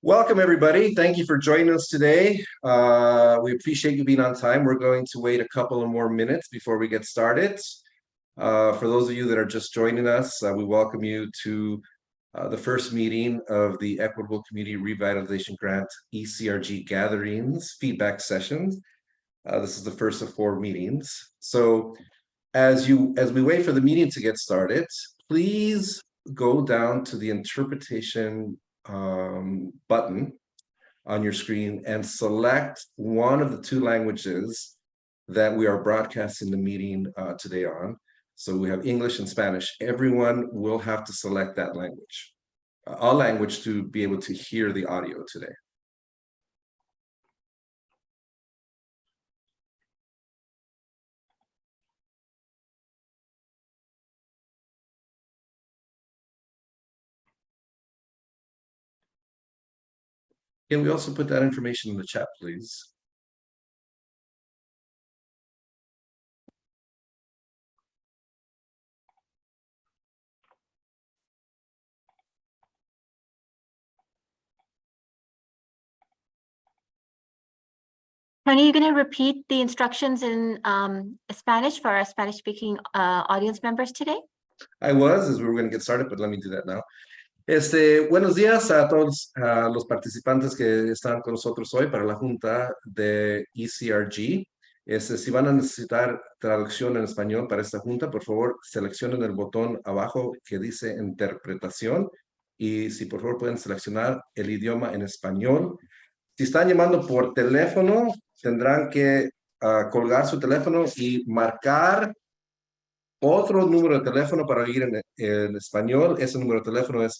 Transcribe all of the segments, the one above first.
Welcome, everybody. Thank you for joining us today. We appreciate you being on time. We're going to wait a couple of more minutes before we get started. For those of you that are just joining us, we welcome you to the first meeting of the Equitable Community Revitalization Grant ECRGathering Feedback Sessions. This is the first of 4 meetings. So as we wait for the meeting to get started, please go down to the interpretation button on your screen and select one of the 2 languages that we are broadcasting the meeting today on. So we have English and Spanish. Everyone will have to select that language, a language, to be able to hear the audio today. Can we also put that information in the chat, please? Tony, you're going to repeat the instructions in Spanish for our Spanish-speaking audience members today? I was, as we were going to get started, but let me do that now. Buenos días a todos los participantes que están con nosotros hoy para la junta de ECRG. Si van a necesitar traducción en español para esta junta, por favor, seleccionen el botón abajo que dice interpretación y si por favor pueden seleccionar el idioma en español. Si están llamando por teléfono, tendrán que colgar su teléfono y marcar otro número de teléfono para oír en español. Ese número de teléfono es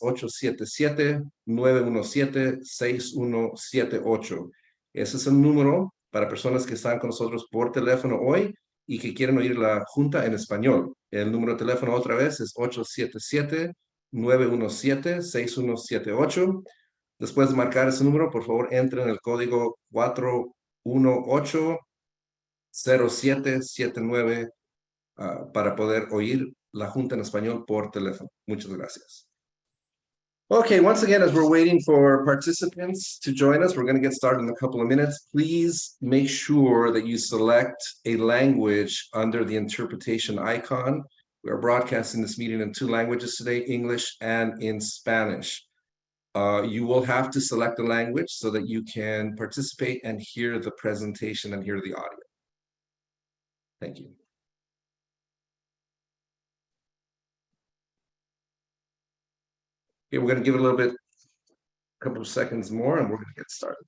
877-917-6178. Ese es el número para personas que están con nosotros por teléfono hoy y que quieren oír la junta en español. El número de teléfono otra vez es 877-917-6178. Después de marcar ese número, por favor, entren el código 418-0779 para poder oír la junta en español por teléfono. Muchas gracias. Okay, once again, as we're waiting for participants to join us, we're going to get started in a couple of minutes. Please make sure that you select a language under the interpretation icon. We are broadcasting this meeting in 2 languages today, English and in Spanish. You will have to select a language so that you can participate and hear the presentation and hear the audio. Thank you. Okay, we're going to give it a little bit, a couple of seconds more, and we're going to get started.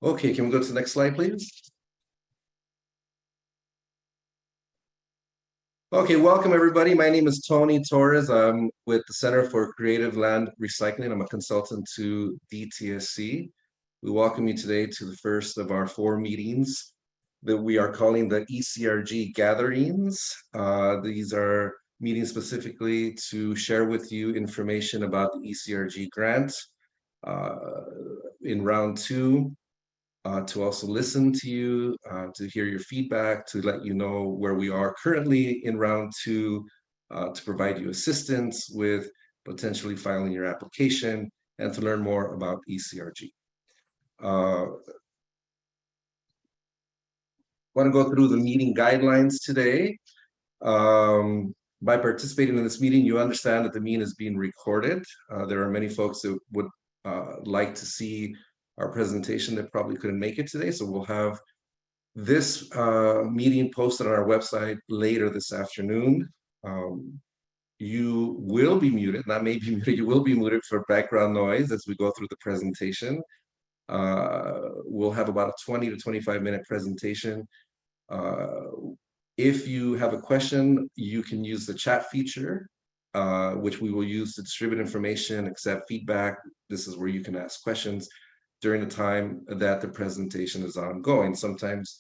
Okay, can we go to the next slide, please? Okay, welcome everybody. My name is Tony Torres. I'm with the Center for Creative Land Recycling. I'm a consultant to DTSC. We welcome you today to the first of our 4 meetings that we are calling the ECRG Gatherings. These are meetings specifically to share with you information about the ECRG grant in round 2. To also listen to you, to hear your feedback, to let you know where we are currently in round 2, to provide you assistance with potentially filing your application, and to learn more about ECRG. I want to go through the meeting guidelines today. By participating in this meeting, you understand that the meeting is being recorded. There are many folks that would like to see our presentation that probably couldn't make it today. So we'll have this meeting posted on our website later this afternoon. You will be muted, not maybe muted, you will be muted for background noise as we go through the presentation. We'll have about a 20 to 25 minute presentation. If you have a question, you can use the chat feature, which we will use to distribute information, accept feedback. This is where you can ask questions during the time that the presentation is ongoing. Sometimes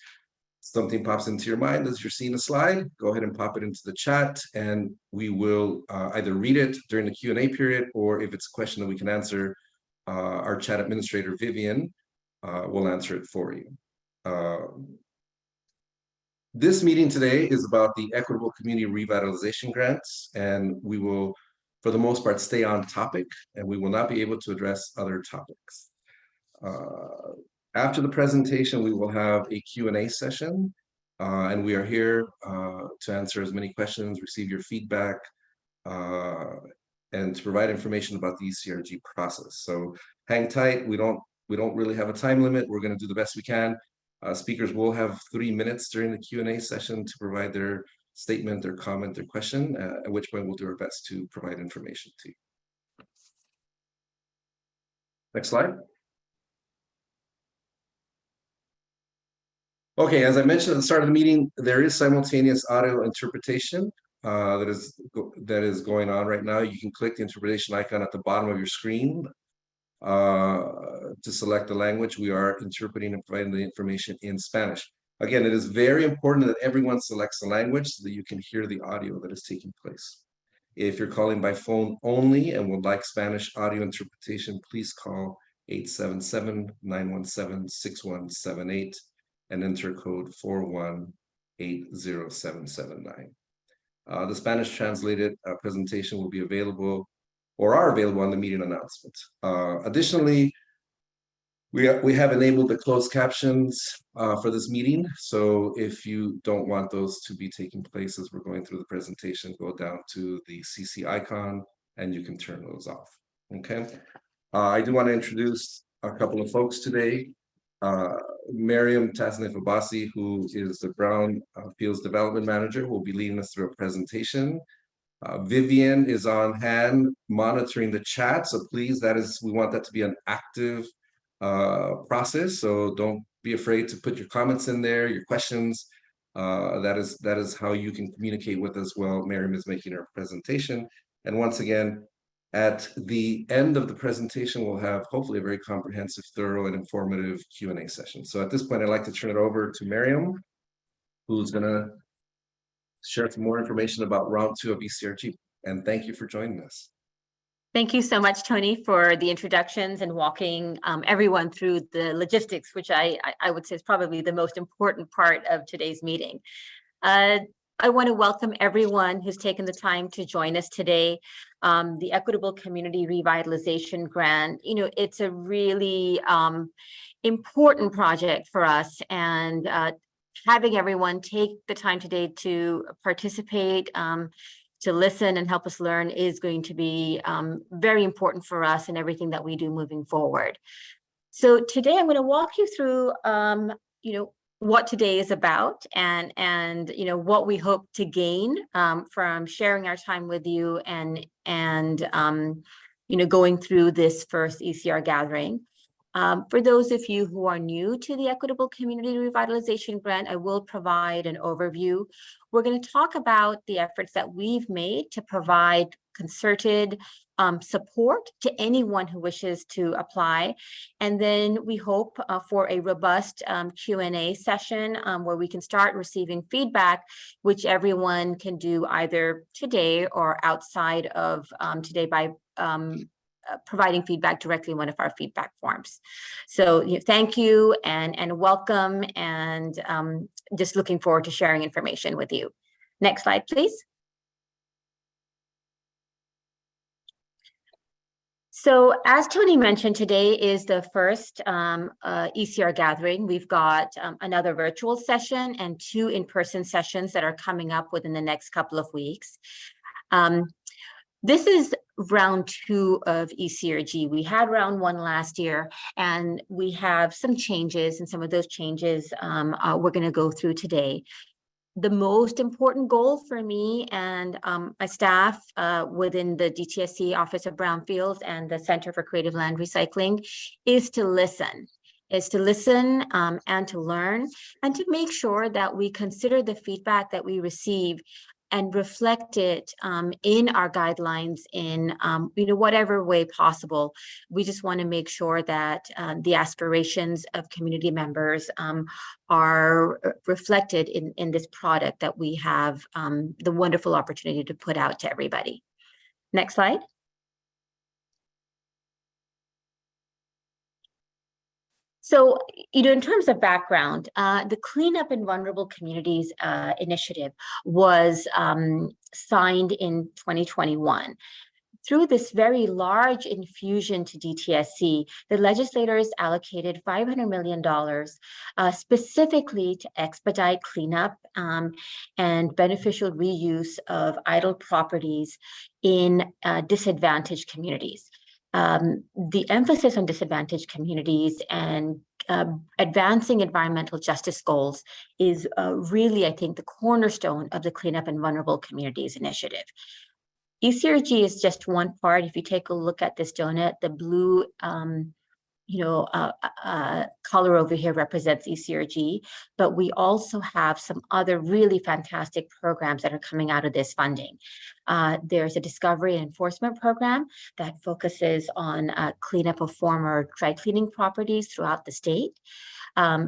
something pops into your mind as you're seeing a slide, go ahead and pop it into the chat, and we will either read it during the Q&A period, or if it's a question that we can answer, our chat administrator, Vivian, will answer it for you. This meeting today is about the Equitable Community Revitalization Grants, and we will, for the most part, stay on topic, and we will not be able to address other topics. After the presentation, we will have a Q&A session, and we are here to answer as many questions, receive your feedback, and to provide information about the ECRG process. So hang tight. We don't really have a time limit. We're going to do the best we can. Speakers will have 3 minutes during the Q&A session to provide their statement, their comment, their question, at which point we'll do our best to provide information to you. Next slide. Okay, as I mentioned at the start of the meeting, there is simultaneous audio interpretation that is going on right now. You can click the interpretation icon at the bottom of your screen to select the language. We are interpreting and providing the information in Spanish. Again, it is very important that everyone selects the language so that you can hear the audio that is taking place. If you're calling by phone only and would like Spanish audio interpretation, please call 877-917-6178 and enter code 4180779. The Spanish translated presentation will be available or are available on the meeting announcement. Additionally, we have enabled the closed captions for this meeting. So if you don't want those to be taking place as we're going through the presentation, go down to the CC icon and you can turn those off. Okay. I do want to introduce a couple of folks today. Miriam Tasnif-Abassi, who is the Brownfields Development Manager, will be leading us through a presentation. Vivian is on hand monitoring the chat, so please, we want that to be an active process. So don't be afraid to put your comments in there, your questions. That is how you can communicate with us while Miriam is making her presentation. And once again, at the end of the presentation, we'll have hopefully a very comprehensive, thorough, and informative Q&A session. So at this point, I'd like to turn it over to Miriam, who's going to share some more information about round 2 of ECRG. And thank you for joining us. Thank you so much, Tony, for the introductions and walking everyone through the logistics, which I would say is probably the most important part of today's meeting. I want to welcome everyone who's taken the time to join us today. The Equitable Community Revitalization Grant, it's a really important project for us, and having everyone take the time today to participate, to listen and help us learn is going to be very important for us in everything that we do moving forward. So today I'm going to walk you through, what today is about and what we hope to gain from sharing our time with you and going through this first ECR gathering. For those of you who are new to the Equitable Community Revitalization Grant, I will provide an overview. We're going to talk about the efforts that we've made to provide concerted support to anyone who wishes to apply. And then we hope for a robust Q&A session where we can start receiving feedback, which everyone can do either today or outside of today by providing feedback directly in one of our feedback forms. So thank you and welcome, and just looking forward to sharing information with you. Next slide, please. So as Tony mentioned, today is the first ECR gathering. We've got another virtual session and 2 in-person sessions that are coming up within the next couple of weeks. This is round 2 of ECRG. We had round 1 last year, and we have some changes, and some of those changes we're going to go through today. The most important goal for me and my staff within the DTSC Office of Brownfields and the Center for Creative Land Recycling is to listen. And to learn, and to make sure that we consider the feedback that we receive and reflect it in our guidelines in whatever way possible. We just want to make sure that the aspirations of community members are reflected in this product that we have the wonderful opportunity to put out to everybody. Next slide. So, in terms of background, the Cleanup in Vulnerable Communities initiative was signed in 2021. Through this very large infusion to DTSC, the legislators allocated $500 million specifically to expedite cleanup and beneficial reuse of idle properties in disadvantaged communities. The emphasis on disadvantaged communities and advancing environmental justice goals is really, I think, the cornerstone of the Cleanup in Vulnerable Communities initiative. ECRG is just one part. If you take a look at this donut, the blue color over here represents ECRG, but we also have some other really fantastic programs that are coming out of this funding. There's a discovery and enforcement program that focuses on cleanup of former dry cleaning properties throughout the state.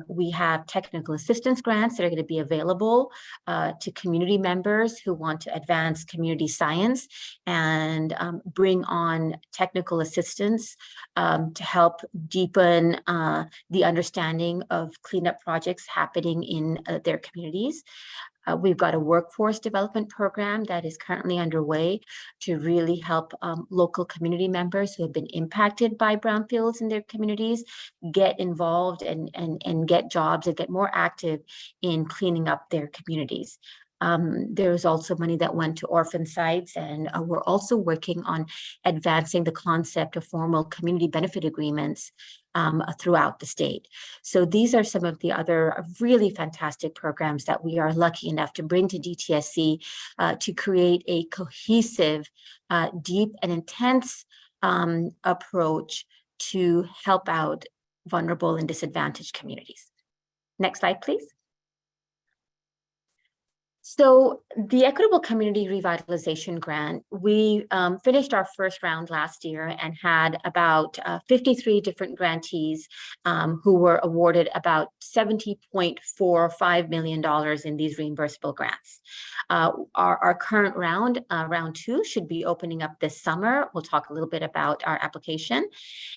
We have technical assistance grants that are going to be available to community members who want to advance community science and bring on technical assistance to help deepen the understanding of cleanup projects happening in their communities. We've got a workforce development program that is currently underway to really help local community members who have been impacted by brownfields in their communities get involved and get jobs and get more active in cleaning up their communities. There was also money that went to orphan sites, and we're also working on advancing the concept of formal community benefit agreements throughout the state. So these are some of the other really fantastic programs that we are lucky enough to bring to DTSC to create a cohesive, deep and intense approach to help out vulnerable and disadvantaged communities. Next slide, please. So the Equitable Community Revitalization Grant, we finished our first round last year and had about 53 different grantees who were awarded about $70.45 million in these reimbursable grants. Our current round, round 2, should be opening up this summer. We'll talk a little bit about our application.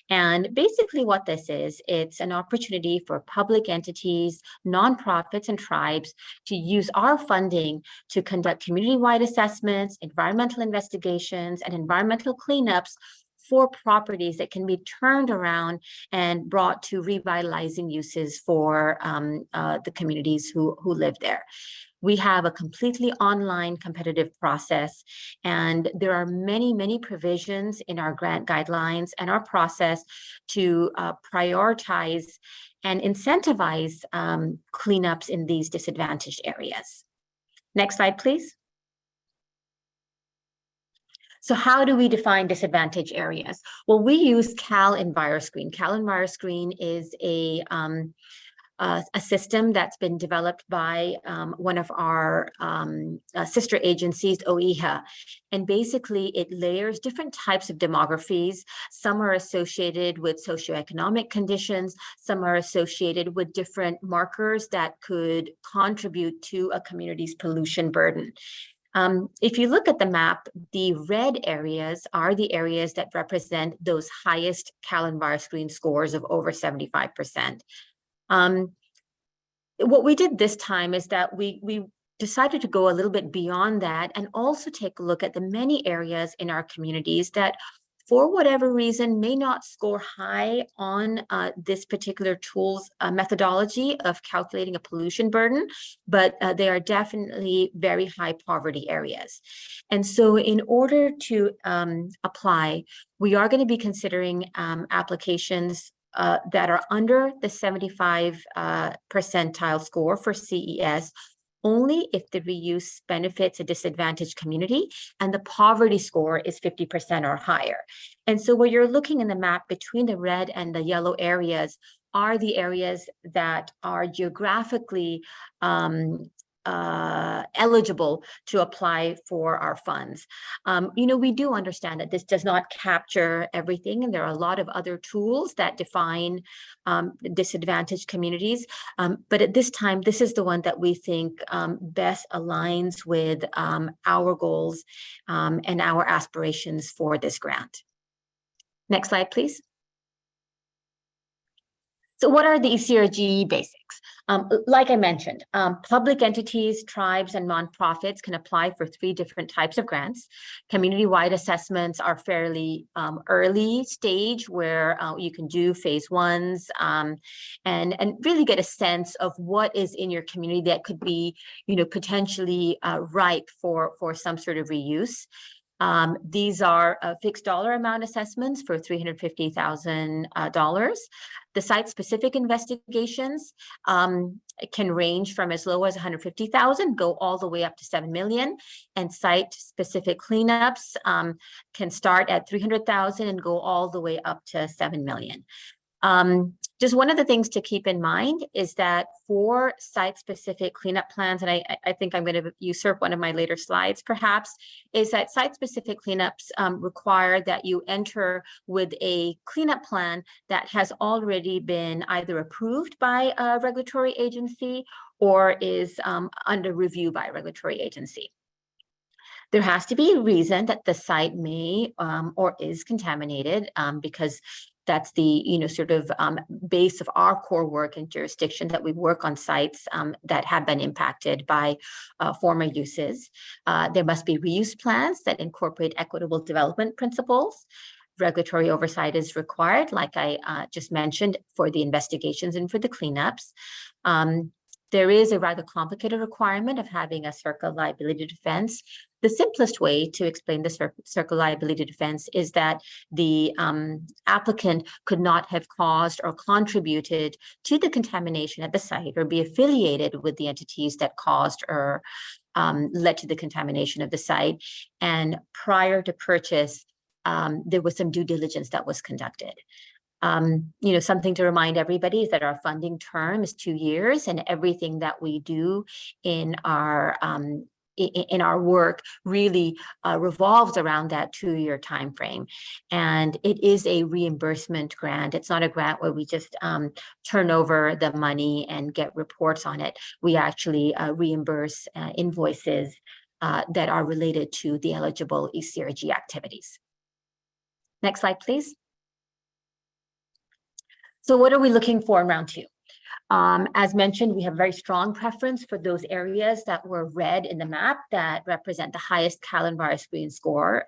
And basically what this is, it's an opportunity for public entities, nonprofits, and tribes to use our funding to conduct community-wide assessments, environmental investigations, and environmental cleanups for properties that can be turned around and brought to revitalizing uses for the communities who live there. We have a completely online competitive process, and there are many, many provisions in our grant guidelines and our process to prioritize and incentivize cleanups in these disadvantaged areas. Next slide, please. So how do we define disadvantaged areas? Well, we use Cal EnviroScreen. Cal EnviroScreen is a system that's been developed by one of our sister agencies, OEHA. And basically, it layers different types of demographies. Some are associated with socioeconomic conditions. Some are associated with different markers that could contribute to a community's pollution burden. If you look at the map, the red areas are the areas that represent those highest Cal EnviroScreen scores of over 75%. What we did this time is that we decided to go a little bit beyond that and also take a look at the many areas in our communities that, for whatever reason, may not score high on this particular tool's methodology of calculating a pollution burden, but they are definitely very high poverty areas. And so in order to apply, we are going to be considering applications that are under the 75 percentile score for CES, only if the reuse benefits a disadvantaged community and the poverty score is 50% or higher. And so where you're looking in the map between the red and the yellow areas are the areas that are geographically eligible to apply for our funds. We do understand that this does not capture everything, and there are a lot of other tools that define disadvantaged communities. But at this time, this is the one that we think best aligns with our goals and our aspirations for this grant. Next slide, please. So what are the ECRG basics? Like I mentioned, public entities, tribes, and nonprofits can apply for 3 different types of grants. Community-wide assessments are fairly early stage where you can do phase 1s and really get a sense of what is in your community that could be, potentially ripe for some sort of reuse. These are fixed dollar amount assessments for $350,000. The site-specific investigations can range from as low as $150,000, go all the way up to $7 million, and site-specific cleanups can start at $300,000 and go all the way up to $7 million. Just one of the things to keep in mind is that for site-specific cleanup plans, and I think I'm going to usurp one of my later slides perhaps, is that site-specific cleanups require that you enter with a cleanup plan that has already been either approved by a regulatory agency or is under review by a regulatory agency. There has to be a reason that the site may or is contaminated because that's the sort of base of our core work and jurisdiction, that we work on sites that have been impacted by former uses. There must be reuse plans that incorporate equitable development principles. Regulatory oversight is required, like I just mentioned, for the investigations and for the cleanups. There is a rather complicated requirement of having a CERCLA liability defense. The simplest way to explain the CERCLA liability defense is that the applicant could not have caused or contributed to the contamination at the site or be affiliated with the entities that caused or led to the contamination of the site. And prior to purchase, there was some due diligence that was conducted. Something to remind everybody is that our funding term is 2 years, and everything that we do in our work really revolves around that 2-year time frame. And it is a reimbursement grant. It's not a grant where we just turn over the money and get reports on it. We actually reimburse invoices that are related to the eligible ECRG activities. Next slide, please. So what are we looking for in round 2? As mentioned, we have very strong preference for those areas that were red in the map that represent the highest Kallenbauer screen score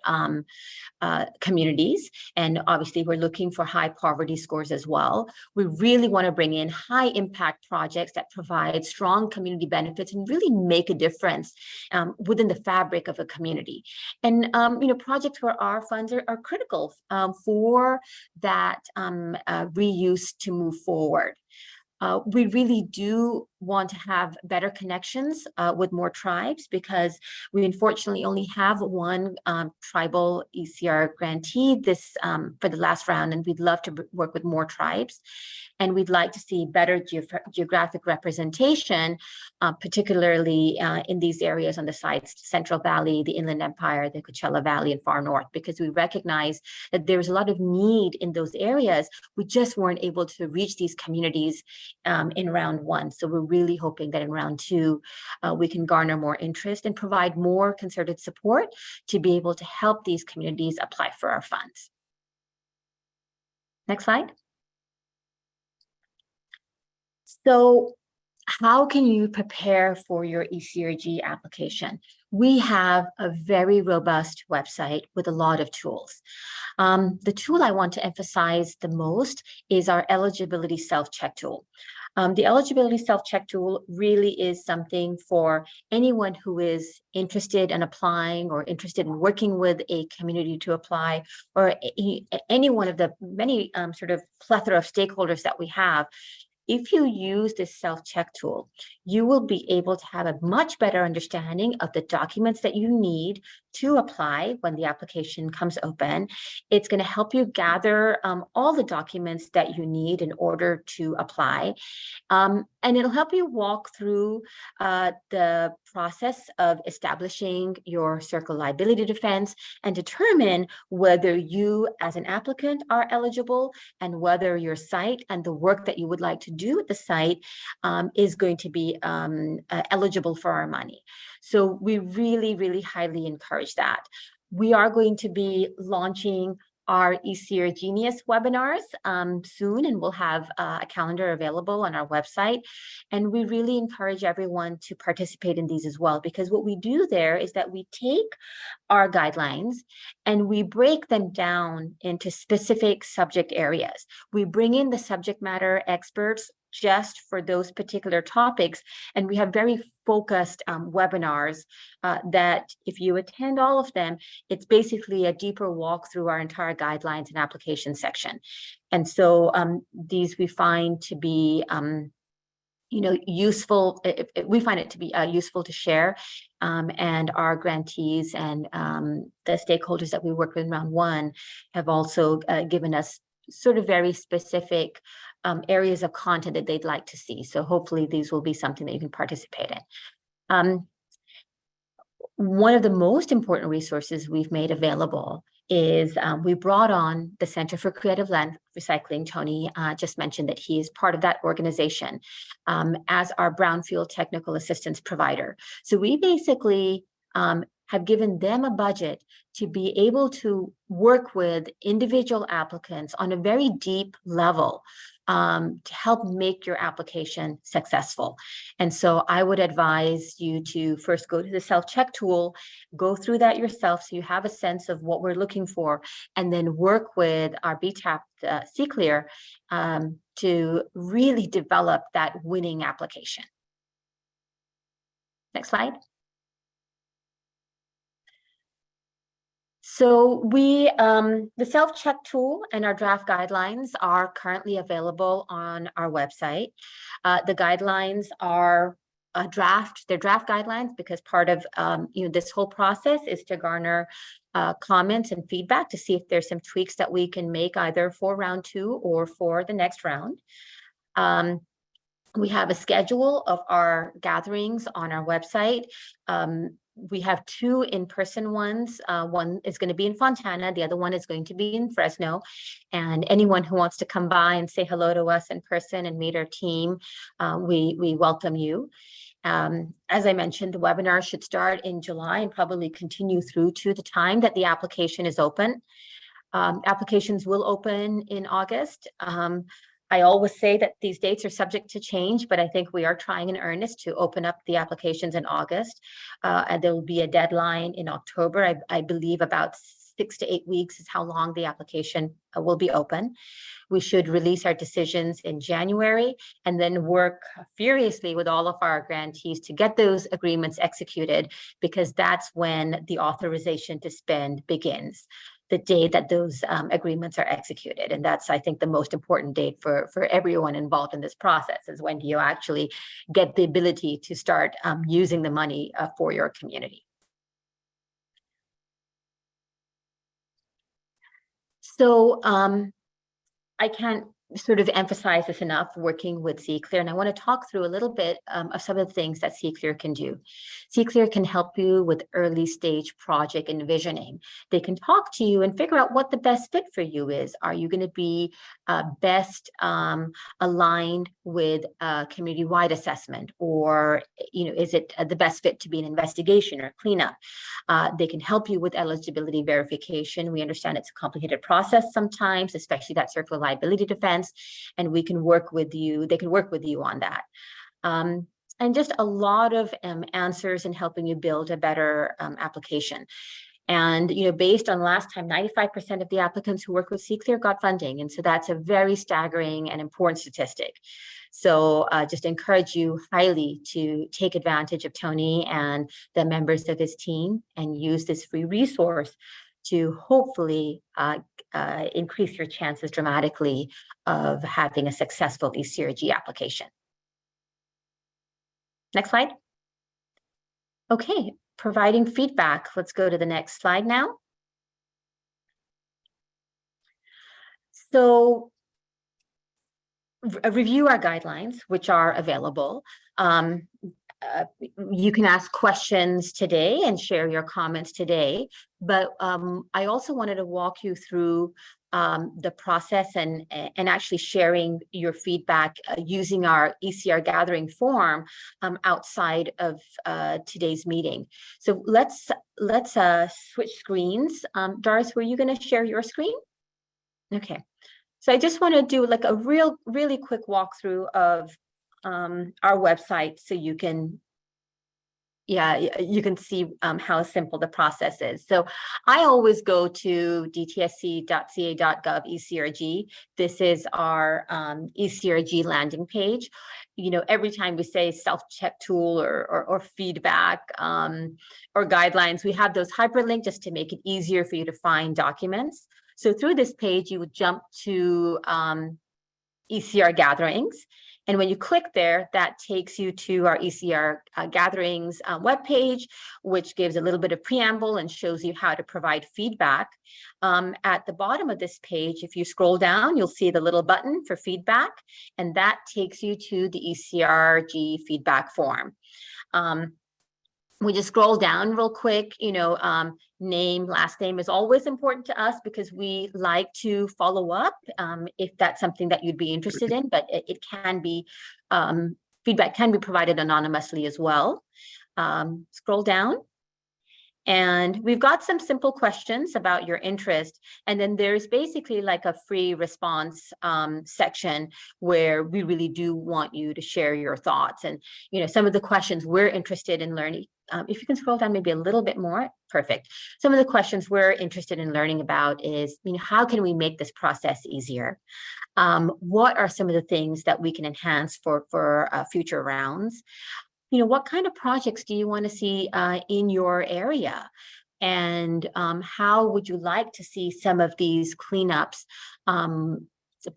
communities. And obviously, we're looking for high poverty scores as well. We really want to bring in high impact projects that provide strong community benefits and really make a difference within the fabric of a community. And, projects where our funds are critical for that reuse to move forward. We really do want to have better connections with more tribes, because we unfortunately only have one tribal ECR grantee for the last round, and we'd love to work with more tribes. And we'd like to see better geographic representation, particularly in these areas on the sites, Central Valley, the Inland Empire, the Coachella Valley, and Far North, because we recognize that there's a lot of need in those areas. We just weren't able to reach these communities in round 1. So we're really hoping that in round 2, we can garner more interest and provide more concerted support to be able to help these communities apply for our funds. Next slide. So how can you prepare for your ECRG application? We have a very robust website with a lot of tools. The tool I want to emphasize the most is our eligibility self-check tool. The eligibility self-check tool really is something for anyone who is interested in applying or interested in working with a community to apply, or any one of the many sort of plethora of stakeholders that we have. If you use this self-check tool, you will be able to have a much better understanding of the documents that you need to apply when the application comes open. It's going to help you gather all the documents that you need in order to apply. And it'll help you walk through the process of establishing your CERCLA liability defense and determine whether you as an applicant are eligible, and whether your site and the work that you would like to do at the site is going to be eligible for our money. So we really, really highly encourage that. We are going to be launching our ECR Genius webinars soon, and we'll have a calendar available on our website. And we really encourage everyone to participate in these as well, because what we do there is that we take our guidelines and we break them down into specific subject areas. We bring in the subject matter experts just for those particular topics, and we have very focused webinars that if you attend all of them, it's basically a deeper walk through our entire guidelines and application section. And so these we find to be useful. We find it to be useful to share, and our grantees and the stakeholders that we work with in round one have also given us sort of very specific areas of content that they'd like to see. So hopefully these will be something that you can participate in. One of the most important resources we've made available is we brought on the Center for Creative Land Recycling. Tony just mentioned that he is part of that organization as our Brownfield technical assistance provider. So we basically have given them a budget to be able to work with individual applicants on a very deep level to help make your application successful. And so I would advise you to first go to the self-check tool, go through that yourself so you have a sense of what we're looking for, and then work with our BTAP CClear to really develop that winning application. Next slide. So the self-check tool and our draft guidelines are currently available on our website. The guidelines are they're draft guidelines because part of this whole process is to garner comments and feedback to see if there's some tweaks that we can make either for round two or for the next round. We have a schedule of our gatherings on our website. We have two in-person ones. One is going to be in Fontana. The other one is going to be in Fresno. And anyone who wants to come by and say hello to us in person and meet our team, we welcome you. As I mentioned, the webinar should start in July and probably continue through to the time that the application is open. Applications will open in August. I always say that these dates are subject to change, but I think we are trying in earnest to open up the applications in August. And there will be a deadline in October. I believe about 6 to 8 weeks is how long the application will be open. We should release our decisions in January and then work furiously with all of our grantees to get those agreements executed, because that's when the authorization to spend begins, the day that those agreements are executed. And that's, I think, the most important date for everyone involved in this process, is when do you actually get the ability to start using the money for your community. So I can't sort of emphasize this enough, working with ECRG, and I want to talk through a little bit of some of the things that ECRG can do. ECRG can help you with early stage project envisioning. They can talk to you and figure out what the best fit for you is. Are you going to be best aligned with a community-wide assessment, or is it the best fit to be an investigation or cleanup? They can help you with eligibility verification. We understand it's a complicated process sometimes, especially that circular liability defense, and we can work with you. They can work with you on that. And just a lot of answers in helping you build a better application. And, based on last time, 95% of the applicants who work with ECRG got funding. And so that's a very staggering and important statistic. So just encourage you highly to take advantage of Tony and the members of his team and use this free resource to hopefully increase your chances dramatically of having a successful ECRG application. Next slide. Okay, providing feedback. Let's go to the next slide now. So review our guidelines, which are available. You can ask questions today and share your comments today, but I also wanted to walk you through the process and actually sharing your feedback using our ECRGathering form outside of today's meeting. So let's switch screens. Doris, were you going to share your screen? Okay, so I just want to do like a really quick walkthrough of our website so you can you can see how simple the process is. So I always go to dtsc.ca.gov ECRG. This is our ECRG landing page. You know, every time we say self-check tool or feedback or guidelines, we have those hyperlinks just to make it easier for you to find documents. So through this page, you would jump to ECR Gatherings. And when you click there, that takes you to our ECR Gatherings webpage, which gives a little bit of preamble and shows you how to provide feedback. At the bottom of this page, if you scroll down, you'll see the little button for feedback, and that takes you to the ECRG feedback form. We just scroll down real quick, you know, name, last name is always important to us because we like to follow up if that's something that you'd be interested in, but it can be, feedback can be provided anonymously as well. Scroll down. And we've got some simple questions about your interest. And then there's basically like a free response section where we really do want you to share your thoughts. And, you know, some of the questions we're interested in learning. If you can scroll down maybe a little bit more, perfect. Some of the questions we're interested in learning about is, you know, how can we make this process easier? What are some of the things that we can enhance for future rounds? You know, what kind of projects do you want to see in your area? And how would you like to see some of these cleanups,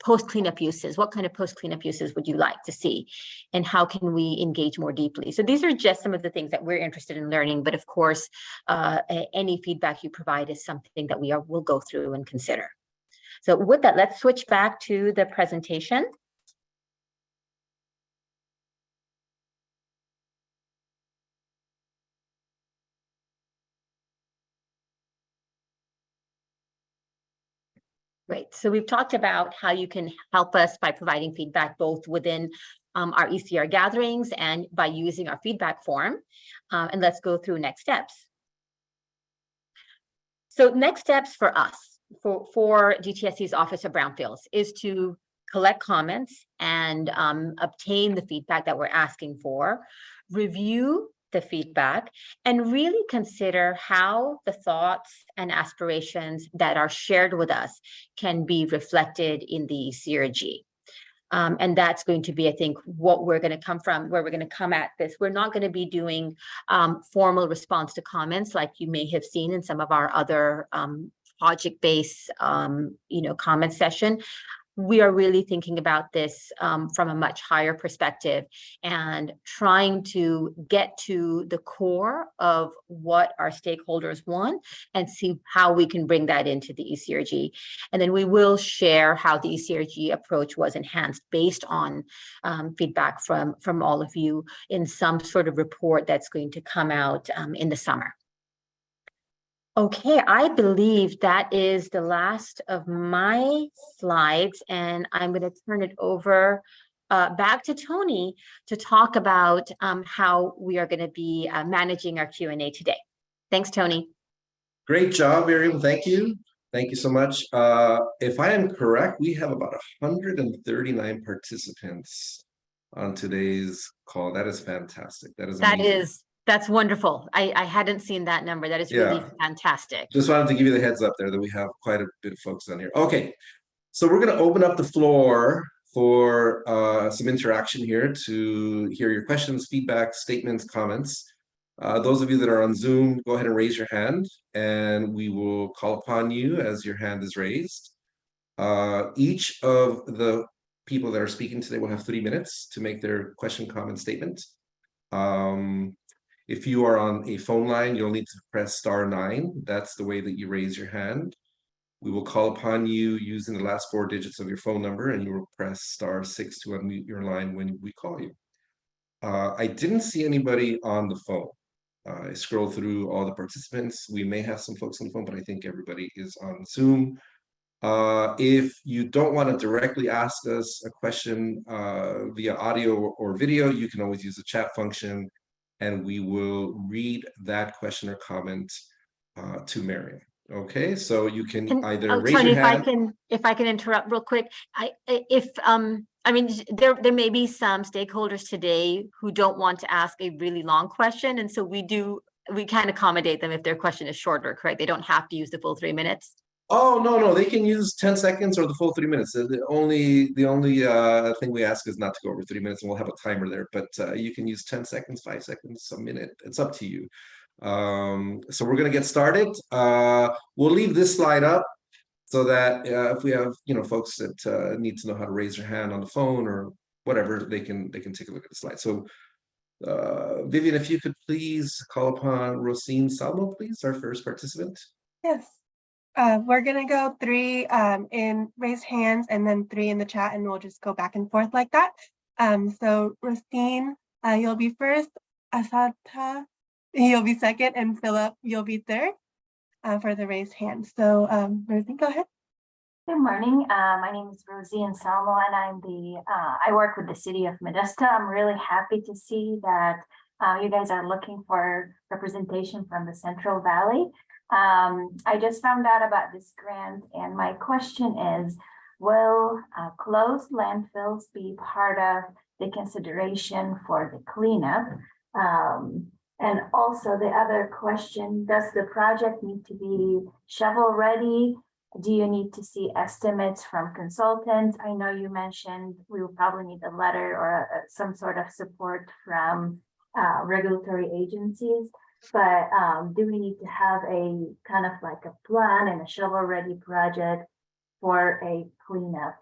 post-cleanup uses? What kind of post-cleanup uses would you like to see? And how can we engage more deeply? So these are just some of the things that we're interested in learning. But of course, any feedback you provide is something that will go through and consider. So with that, let's switch back to the presentation. Great. So we've talked about how you can help us by providing feedback both within our ECR gatherings and by using our feedback form. And let's go through next steps. So next steps for us, for DTSC's Office of Brownfields, is to collect comments and obtain the feedback that we're asking for, review the feedback, and really consider how the thoughts and aspirations that are shared with us can be reflected in the ECRG. And that's going to be, I think, what we're going to come from, where we're going to come at this. We're not going to be doing formal response to comments like you may have seen in some of our other project-based, you know, comment session. We are really thinking about this from a much higher perspective and trying to get to the core of what our stakeholders want and see how we can bring that into the ECRG. And then we will share how the ECRG approach was enhanced based on feedback from all of you in some sort of report that's going to come out in the summer. Okay, I believe that is the last of my slides, and I'm going to turn it over back to Tony to talk about how we are going to be managing our Q&A today. Thanks, Tony. Great job, Miriam. Thank you. Thank you so much. If I am correct, we have about 139 participants on today's call. That is fantastic. That is amazing. That's wonderful. I hadn't seen that number. That is really fantastic. Just wanted to give you the heads up there that we have quite a bit of folks on here. Okay, so we're going to open up the floor for some interaction here to hear your questions, feedback, statements, comments. Those of you that are on Zoom, go ahead and raise your hand and we will call upon you as your hand is raised. Each of the people that are speaking today will have 3 minutes to make their question, comment, statement. If you are on a phone line, you'll need to press *9. That's the way that you raise your hand. We will call upon you using the last 4 digits of your phone number, and you will press *6 to unmute your line when we call you. I didn't see anybody on the phone. I scrolled through all the participants. We may have some folks on the phone, but I think everybody is on Zoom. If you don't want to directly ask us a question via audio or video, you can always use the chat function, and we will read that question or comment to Miriam. Okay, so you can either raise Tony, your hand. if I can interrupt real quick, I mean, there may be some stakeholders today who don't want to ask a really long question, and so we can accommodate them if their question is shorter, correct? They don't have to use the full 3 minutes. Oh, no, they can use 10 seconds or the full 3 minutes. The only thing we ask is not to go over 3 minutes, and we'll have a timer there, but you can use 10 seconds, 5 seconds, a minute. It's up to you. So we're gonna get started. We'll leave this slide up so that if we have folks that need to know how to raise their hand on the phone or whatever, they can take a look at the slide. So Vivian, if you could please call upon Rosine Salmo, please, our first participant. Yes. We're going to go 3 in raised hands and then 3 in the chat, and we'll just go back and forth like that. So Rosine, you'll be first. Asata, you'll be second, and Philip, you'll be third for the raised hand. So Rosine, go ahead. Good morning. My name is Rosie Anselmo, and I work with the city of Modesto. I'm really happy to see that you guys are looking for representation from the Central Valley. I just found out about this grant, and my question is, will closed landfills be part of the consideration for the cleanup? And also the other question, does the project need to be shovel ready? Do you need to see estimates from consultants? I know you mentioned we will probably need a letter or some sort of support from regulatory agencies, but do we need to have a kind of like a plan and a shovel ready project for a cleanup?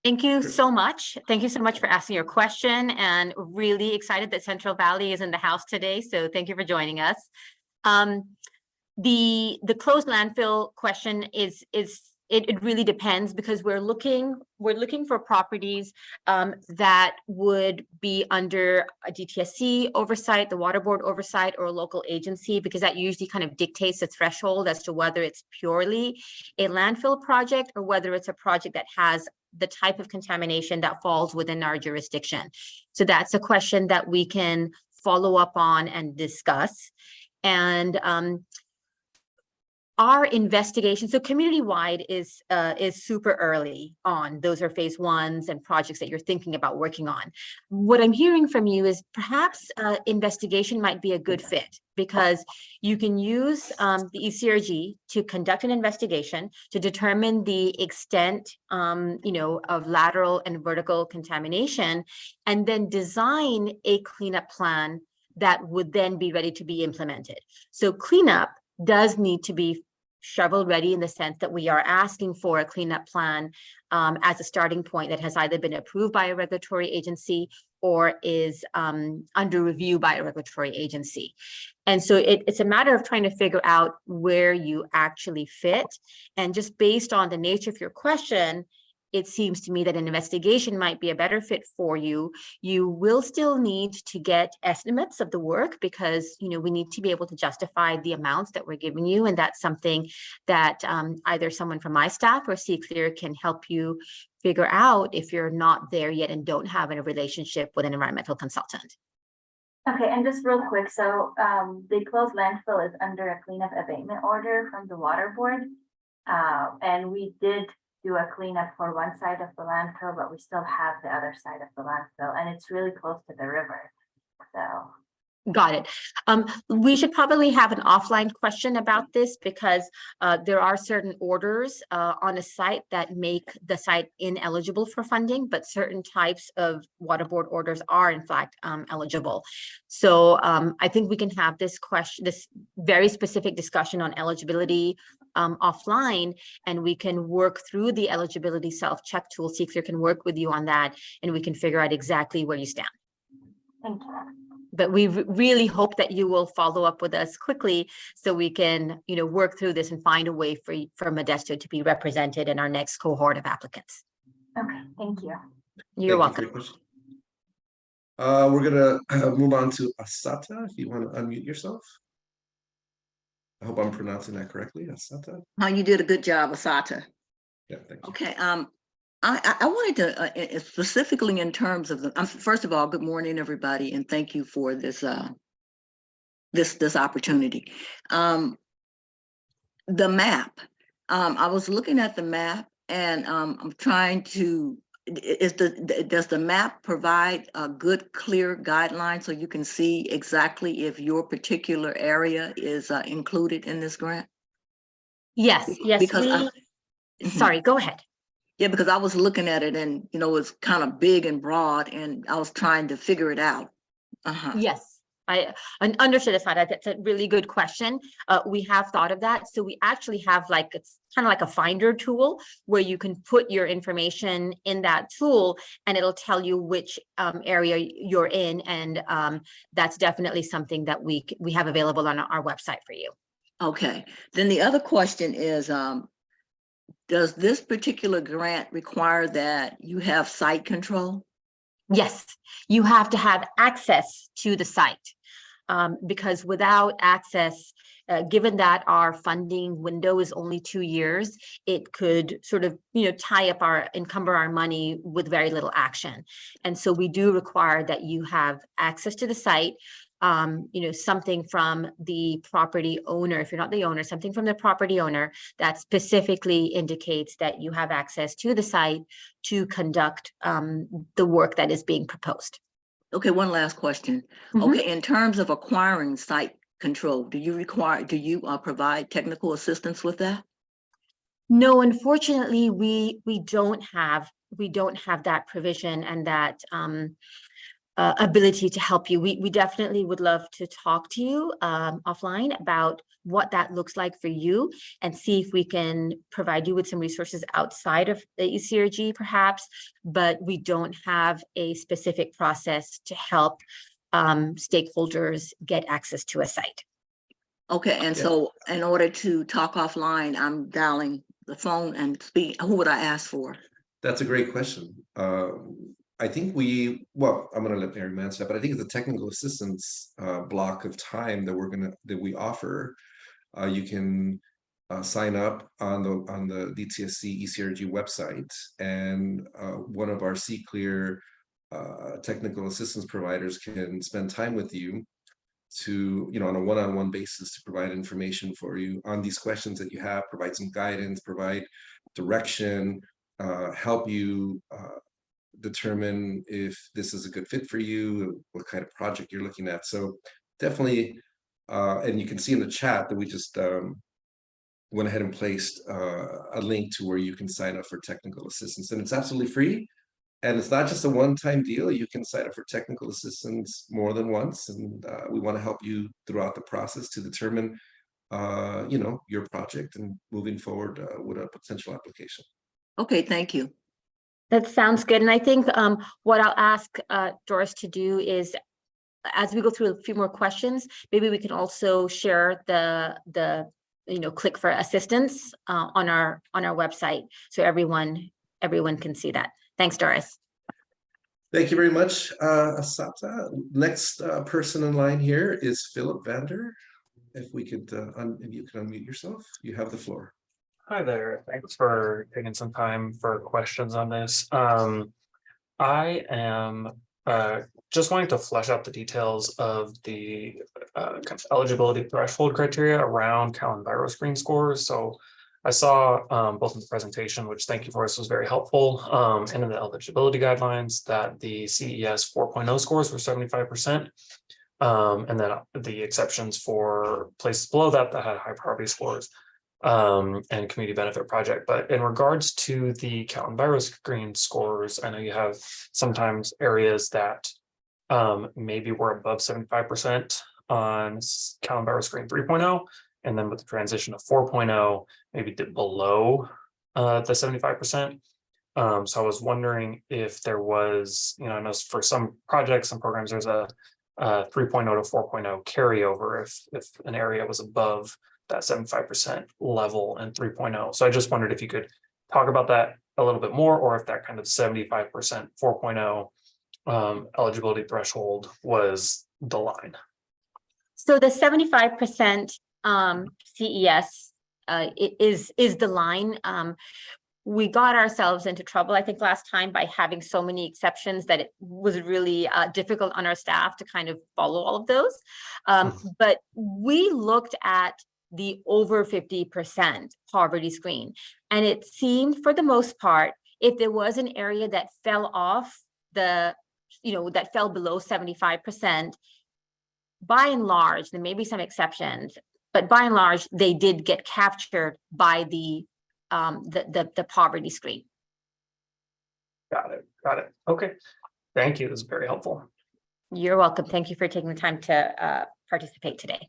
Thank you so much. Thank you so much for asking your question, and really excited that Central Valley is in the house today. So thank you for joining us. The closed landfill question it really depends, because we're looking for properties that would be under a DTSC oversight, the water board oversight, or a local agency, because that usually kind of dictates the threshold as to whether it's purely a landfill project or whether it's a project that has the type of contamination that falls within our jurisdiction. So that's a question that we can follow up on and discuss. And our investigation, so community-wide is super early on. Those are phase 1s and projects that you're thinking about working on. What I'm hearing from you is perhaps investigation might be a good fit, because you can use the ECRG to conduct an investigation to determine the extent, of lateral and vertical contamination, and then design a cleanup plan that would then be ready to be implemented. So cleanup does need to be shovel ready, in the sense that we are asking for a cleanup plan as a starting point that has either been approved by a regulatory agency or is under review by a regulatory agency. And so it's a matter of trying to figure out where you actually fit. And just based on the nature of your question, it seems to me that an investigation might be a better fit for you. You will still need to get estimates of the work, because we need to be able to justify the amounts that we're giving you, and that's something that either someone from my staff or CClear can help you figure out if you're not there yet and don't have a relationship with an environmental consultant. Okay, and just real quick, so the closed landfill is under a cleanup abatement order from the water board, and we did do a cleanup for one side of the landfill, but we still have the other side of the landfill, and it's really close to the river. So got it. We should probably have an offline question about this, because there are certain orders on a site that make the site ineligible for funding, but certain types of water board orders are in fact eligible. So I think we can have this very specific discussion on eligibility offline, and we can work through the eligibility self-check tool. CClear can work with you on that, and we can figure out exactly where you stand. thank you. But we really hope that you will follow up with us quickly, so we can, work through this and find a way for Modesto to be represented in our next cohort of applicants. Okay, thank you. You're Thank welcome. you. We're gonna move on to Asata, if you want to unmute yourself. I hope I'm pronouncing that correctly, Asata. Oh, you did a good job, Asata. Yeah, thank you. Okay. I wanted to specifically in terms of first of all, good morning, everybody, and thank you for this this opportunity. The map. I was looking at the map, and I'm trying to. Does the map provide a good, clear guideline so you can see exactly if your particular area is included in this grant? Yes, Because sorry, go ahead. Yeah, because I was looking at it, and it's kind of big and broad, and I was trying to figure it out. Yes, I understood that. That's a really good question. We have thought of that. So we actually have it's kind of like a finder tool where you can put your information in that tool and it'll tell you which area you're in. And that's definitely something that we have available on our website for you. Okay, then the other question is, does this particular grant require that you have site control? Yes, you have to have access to the site. Because without access, given that our funding window is only 2 years, it could sort of, encumber our money with very little action. And so we do require that you have access to the site, something from the property owner, if you're not the owner, something from the property owner that specifically indicates that you have access to the site to conduct the work that is being proposed. Okay, one last question. Okay, in terms of acquiring site control, do you provide technical assistance with that? No, unfortunately, we don't have that provision and that ability to help you. We definitely would love to talk to you offline about what that looks like for you and see if we can provide you with some resources outside of the ECRG perhaps, but we don't have a specific process to help stakeholders get access to a site. Okay, and so in order to talk offline, I'm dialing the phone and speak. Who would I ask for? That's a great question. I think I'm going to let Mary answer that, but I think it's a technical assistance block of time that we offer. You can sign up on the DTSC ECRG website, and one of our CClear technical assistance providers can spend time with you to, on a one-on-one basis to provide information for you on these questions that you have, provide some guidance, provide direction, help you determine if this is a good fit for you, what kind of project you're looking at. So definitely, and you can see in the chat that we just went ahead and placed a link to where you can sign up for technical assistance, and it's absolutely free. And it's not just a one-time deal. You can sign up for technical assistance more than once, and we want to help you throughout the process to determine, your project and moving forward with a potential application. Okay, thank you. That sounds good. And I think what I'll ask Doris to do is, as we go through a few more questions, maybe we can also share the click for assistance on our website so everyone can see that. Thanks, Doris. Thank you very much, Asata. Next person in line here is Philip Vander. If we could, if you could unmute yourself, you have the floor. Hi there. Thanks for taking some time for questions on this. I am just wanting to flesh out the details of the kind of eligibility threshold criteria around Calendaro screen scores. So I saw both in the presentation, which thank you for, this was very helpful, and in the eligibility guidelines that the CES 4.0 scores were 75%. And then the exceptions for places below that had high priority scores and community benefit project. But in regards to the Calendaro screen scores, I know you have sometimes areas that maybe were above 75% on Calendaro screen 3.0, and then with the transition of 4.0, maybe dip below the 75%. So I was wondering if there was, I know for some projects and programs, there's a 3.0 to 4.0 carryover if an area was above that 75% level in 3.0. So I just wondered if you could talk about that a little bit more, or if that kind of 75% 4.0 eligibility threshold was the line. So the 75% CES is the line. We got ourselves into trouble, I think, last time by having so many exceptions that it was really difficult on our staff to kind of follow all of those. But we looked at the over 50% poverty screen. And it seemed, for the most part, if there was an area that fell off the, that fell below 75%, by and large, there may be some exceptions, but by and large, they did get captured by the poverty screen. Got it. Okay. Thank you. This is very helpful. You're welcome. Thank you for taking the time to participate today.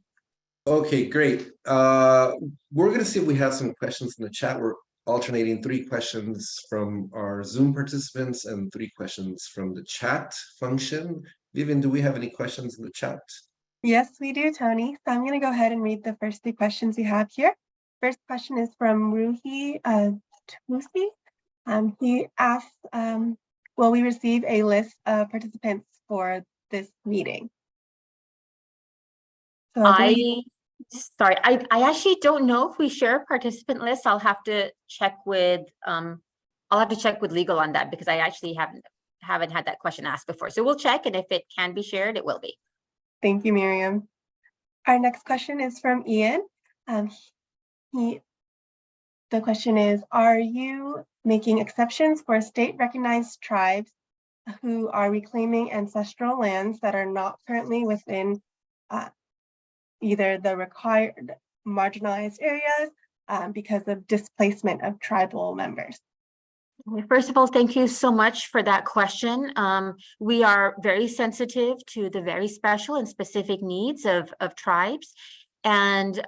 Okay, great. We're going to see if we have some questions in the chat. We're alternating 3 questions from our Zoom participants and 3 questions from the chat function. Vivian, do we have any questions in the chat? Yes, we do, Tony. So I'm going to go ahead and read the first 3 questions we have here. First question is from Ruhi Tusi. He asks, will we receive a list of participants for this meeting? So I actually don't know if we share participant lists. I'll have to check with legal on that, because I actually haven't had that question asked before. So we'll check, and if it can be shared, it will be. Thank you, Miriam. Our next question is from Ian. The question is, are you making exceptions for state-recognized tribes who are reclaiming ancestral lands that are not currently within either the required marginalized areas because of displacement of tribal members? First of all, thank you so much for that question. We are very sensitive to the very special and specific needs of tribes. And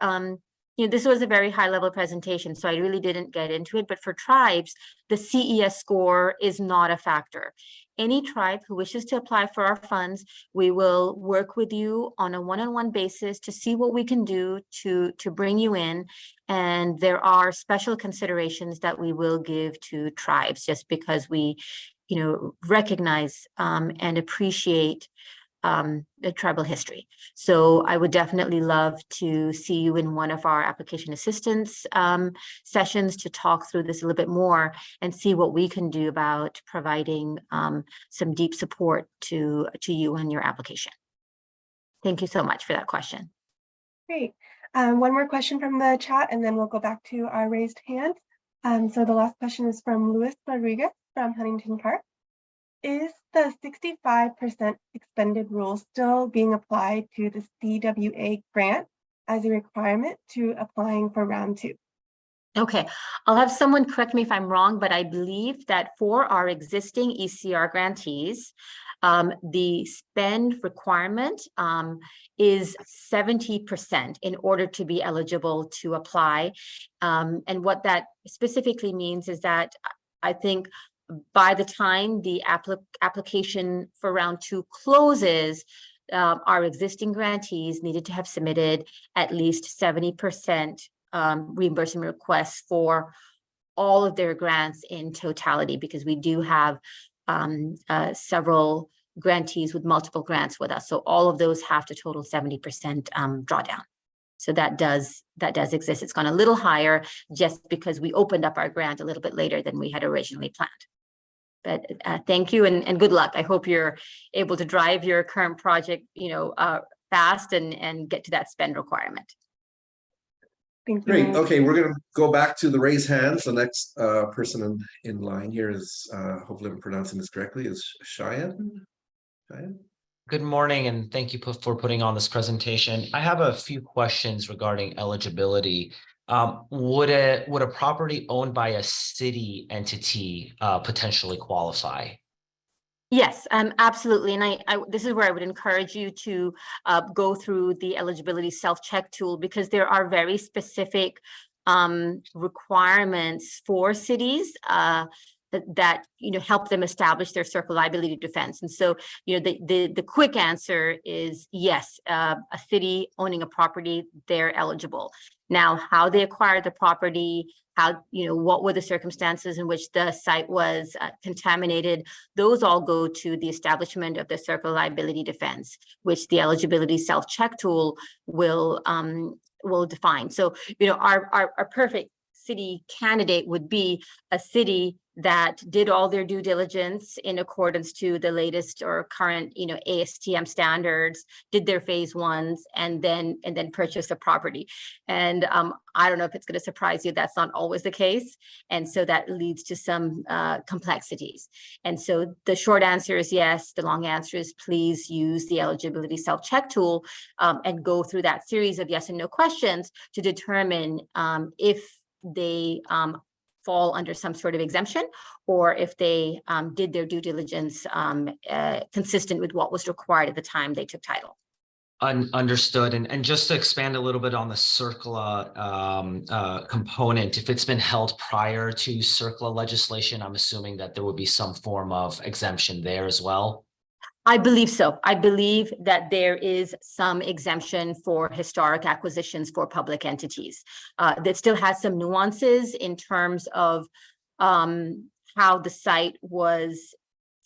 this was a very high-level presentation, so I really didn't get into it. But for tribes, the CES score is not a factor. Any tribe who wishes to apply for our funds, we will work with you on a one-on-one basis to see what we can do to bring you in. And there are special considerations that we will give to tribes, just because we, recognize and appreciate the tribal history. So I would definitely love to see you in one of our application assistance sessions to talk through this a little bit more and see what we can do about providing some deep support to you and your application. Thank you so much for that question. Great. One more question from the chat, and then we'll go back to our raised hands. So the last question is from Luis Rodriguez from Huntington Park. Is the 65% expended rule still being applied to the CWA grant as a requirement to applying for round 2? Okay, I'll have someone correct me if I'm wrong, but I believe that for our existing ECR grantees, the spend requirement is 70% in order to be eligible to apply. And what that specifically means is that I think by the time the application for round 2 closes, our existing grantees needed to have submitted at least 70% reimbursement requests for all of their grants in totality, because we do have several grantees with multiple grants with us. So all of those have to total 70% drawdown. So that does exist. It's gone a little higher just because we opened up our grant a little bit later than we had originally planned. But thank you and good luck. I hope you're able to drive your current project, fast and get to that spend requirement. Thank you. Great. Okay, we're going to go back to the raise hands. The next person in line here is, hopefully I'm pronouncing this correctly, is Cheyenne. Good morning, and thank you for putting on this presentation. I have a few questions regarding eligibility. Would a property owned by a city entity potentially qualify? Yes, absolutely. And this is where I would encourage you to go through the eligibility self-check tool, because there are very specific requirements for cities that help them establish their circle liability defense. And so the quick answer is yes, a city owning a property, they're eligible. Now, how they acquired the property, what were the circumstances in which the site was contaminated, those all go to the establishment of the circle liability defense, which the eligibility self-check tool will define. So our perfect city candidate would be a city that did all their due diligence in accordance to the latest or current, ASTM standards, did their phase ones, and then purchased a property. And I don't know if it's going to surprise you, that's not always the case. And so that leads to some complexities. And so the short answer is yes. The long answer is please use the eligibility self-check tool and go through that series of yes and no questions to determine if they fall under some sort of exemption, or if they did their due diligence consistent with what was required at the time they took title. Understood. And just to expand a little bit on the CERCLA component, if it's been held prior to CERCLA legislation, I'm assuming that there would be some form of exemption there as well. I believe so. I believe that there is some exemption for historic acquisitions for public entities. That still has some nuances in terms of how the site was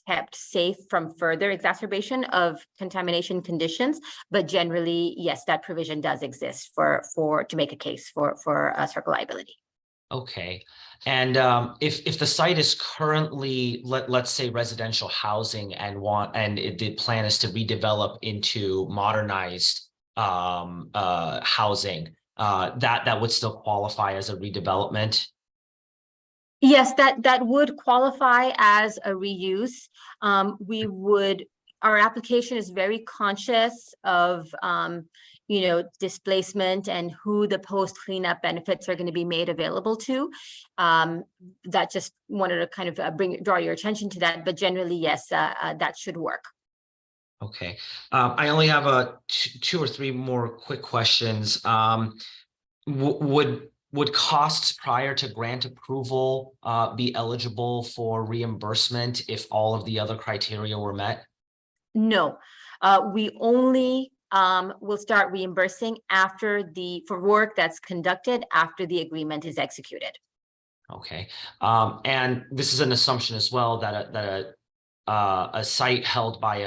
kept safe from further exacerbation of contamination conditions. But generally, yes, that provision does exist to make a case for CERCLA liability. Okay. And if the site is currently, let's say, residential housing and the plan is to redevelop into modernized housing, that would still qualify as a redevelopment? Yes, that would qualify as a reuse. Our application is very conscious of displacement and who the post cleanup benefits are going to be made available to. That just wanted to kind of draw your attention to that, but generally, yes, that should work. Okay. I only have two or three more quick questions. Would costs prior to grant approval be eligible for reimbursement if all of the other criteria were met? No, we only will start reimbursing for work that's conducted after the agreement is executed. Okay, and this is an assumption as well that a site held by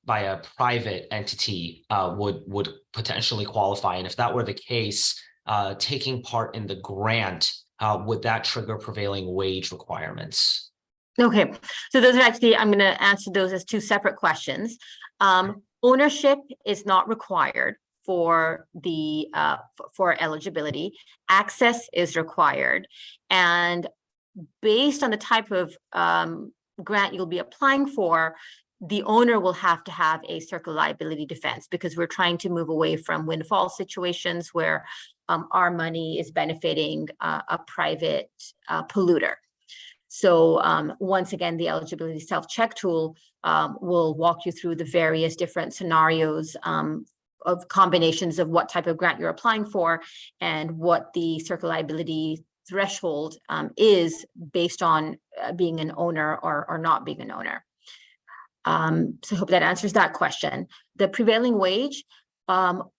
a private entity would potentially qualify, and if that were the case, taking part in the grant, would that trigger prevailing wage requirements? Okay, so those are actually, I'm going to answer those as two separate questions. Ownership is not required for eligibility. Access is required, and based on the type of grant you'll be applying for, the owner will have to have a CERCLA liability defense, because we're trying to move away from windfall situations where our money is benefiting a private polluter. So once again, the eligibility self-check tool will walk you through the various different scenarios of combinations of what type of grant you're applying for and what the CERCLA liability threshold is based on being an owner or not being an owner. So I hope that answers that question. The prevailing wage, all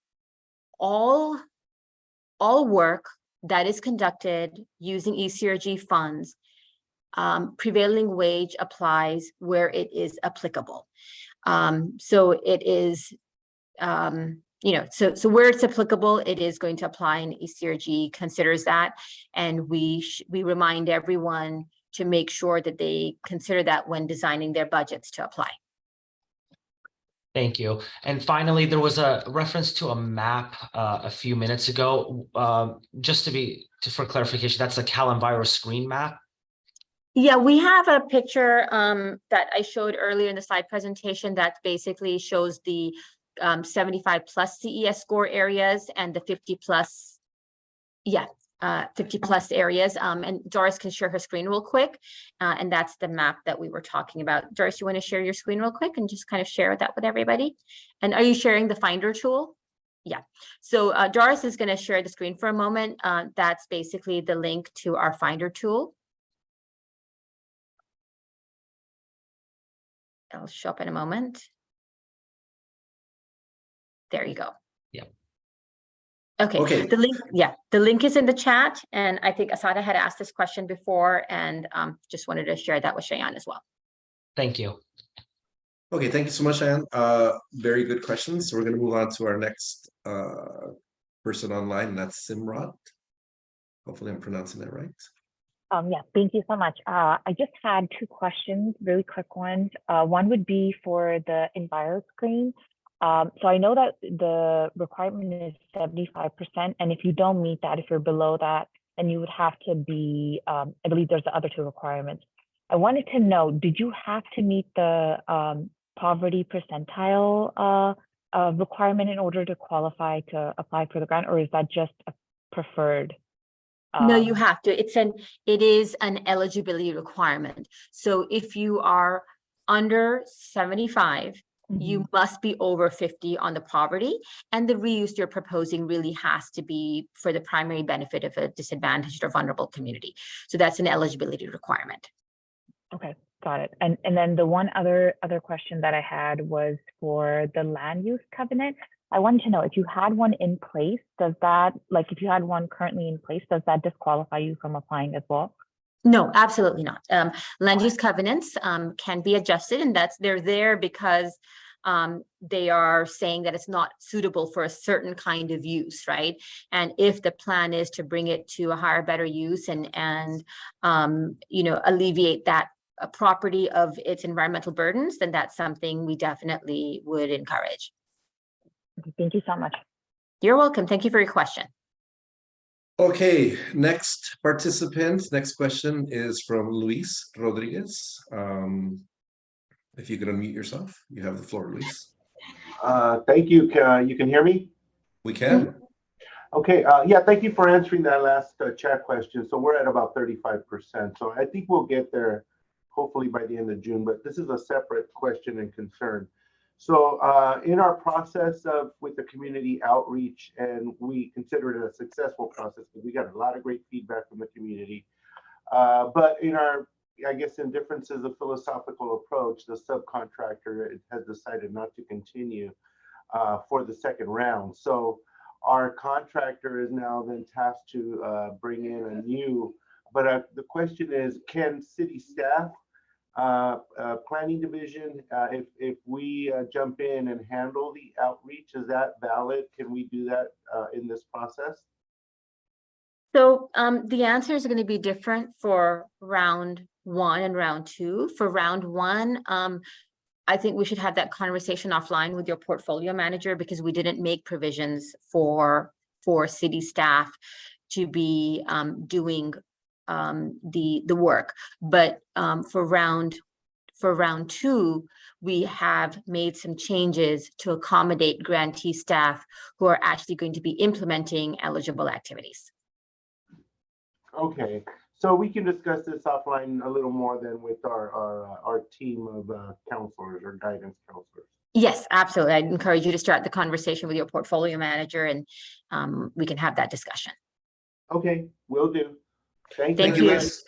work that is conducted using ECRG funds, prevailing wage applies where it is applicable. So it is, so where it's applicable, it is going to apply, and ECRG considers that. And we remind everyone to make sure that they consider that when designing their budgets to apply. Thank you. And finally, there was a reference to a map a few minutes ago. Just for clarification, that's a CalEnviro screen map? Yeah, we have a picture that I showed earlier in the slide presentation that basically shows the 75 plus CES score areas and the 50 plus, 50 plus areas. And Doris can share her screen real quick. And that's the map that we were talking about. Doris, you want to share your screen real quick and just kind of share that with everybody? And are you sharing the Finder tool? Yeah. So Doris is going to share the screen for a moment. That's basically the link to our Finder tool. It'll show up in a moment. There you go. Yeah. Okay. The link is in the chat, and I think Asada had asked this question before, and just wanted to share that with Cheyenne as well. Thank you. Okay, thank you so much, Cheyenne. Very good questions. So we're going to move on to our next person online, and that's Simrat. Hopefully I'm pronouncing that right. Yeah, thank you so much. I just had two questions, really quick ones. One would be for the Enviro screen. So I know that the requirement is 75%, and if you don't meet that, if you're below that, then you would have to be, I believe there's the other two requirements. I wanted to know, did you have to meet the poverty percentile requirement in order to qualify to apply for the grant, or is that just a preferred? No, you have to. It is an eligibility requirement. So if you are under 75, you must be over 50 on the poverty, and the reuse you're proposing really has to be for the primary benefit of a disadvantaged or vulnerable community. So that's an eligibility requirement. Okay, got it. And then the one other question that I had was for the land use covenant. I wanted to know if you had one in place, does that, like if you had one currently in place, does that disqualify you from applying as well? No, absolutely not. Land use covenants can be adjusted, and they're there because they are saying that it's not suitable for a certain kind of use, right? And if the plan is to bring it to a higher, better use and alleviate that property of its environmental burdens, then that's something we definitely would encourage. Thank you so much. You're welcome. Thank you for your question. Okay, next question is from Luis Rodriguez. If you could unmute yourself, you have the floor, Luis. Thank you. You can hear me? We can. Okay, yeah, thank you for answering that last chat question. So we're at about 35%. So I think we'll get there hopefully by the end of June, but this is a separate question and concern. So in our process with the community outreach, and we consider it a successful process because we got a lot of great feedback from the community. But in our, I guess, in differences of philosophical approach, the subcontractor has decided not to continue for the second round. So our contractor is now then tasked to bring in a new, but the question is, can city staff, planning division, if we jump in and handle the outreach, is that valid? Can we do that in this process? So the answer is going to be different for round 1 and round 2. For round 1, I think we should have that conversation offline with your portfolio manager, because we didn't make provisions for city staff to be doing the work. But for round 2, we have made some changes to accommodate grantee staff who are actually going to be implementing eligible activities. Okay, so we can discuss this offline a little more than with our team of counselors or guidance counselors. Yes, absolutely. I'd encourage you to start the conversation with your portfolio manager, and we can have that discussion. Okay, will do. Thank you, you. Liz.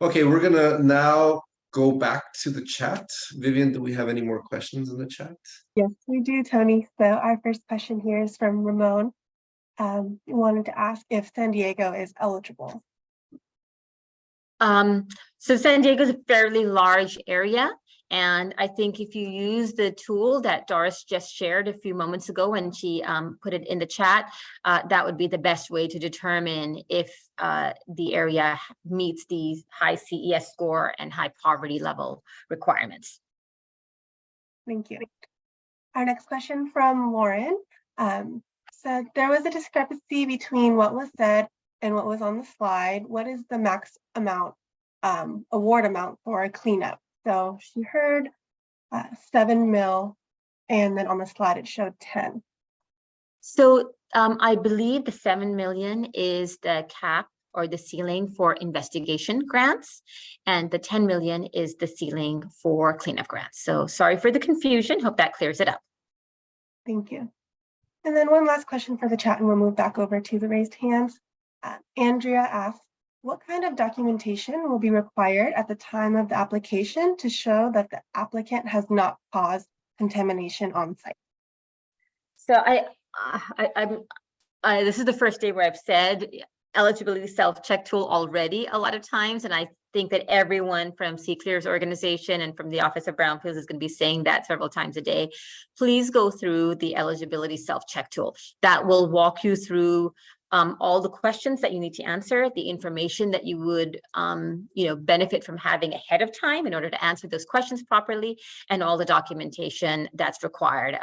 Okay, we're gonna now go back to the chat. Vivian, do we have any more questions in the chat? Yes, we do, Tony. So our first question here is from Ramon. We wanted to ask if San Diego is eligible. So San Diego is a fairly large area, and I think if you use the tool that Doris just shared a few moments ago when she put it in the chat, that would be the best way to determine if the area meets these high CES score and high poverty level requirements. Thank you. Our next question from Lauren said there was a discrepancy between what was said and what was on the slide. What is the max amount, award amount for a cleanup? So she heard 7 mil, and then on the slide it showed 10. So I believe the 7 million is the cap or the ceiling for investigation grants, and the 10 million is the ceiling for cleanup grants. So sorry for the confusion. Hope that clears it up. Thank you. And then one last question for the chat, and we'll move back over to the raised hands. Andrea asked, what kind of documentation will be required at the time of the application to show that the applicant has not caused contamination on site? So this is the first day where I've said eligibility self-check tool already a lot of times, and I think that everyone from CCLEAR's organization and from the Office of Brownfields is going to be saying that several times a day. Please go through the eligibility self-check tool. That will walk you through all the questions that you need to answer, the information that you would, benefit from having ahead of time in order to answer those questions properly, and all the documentation that's required.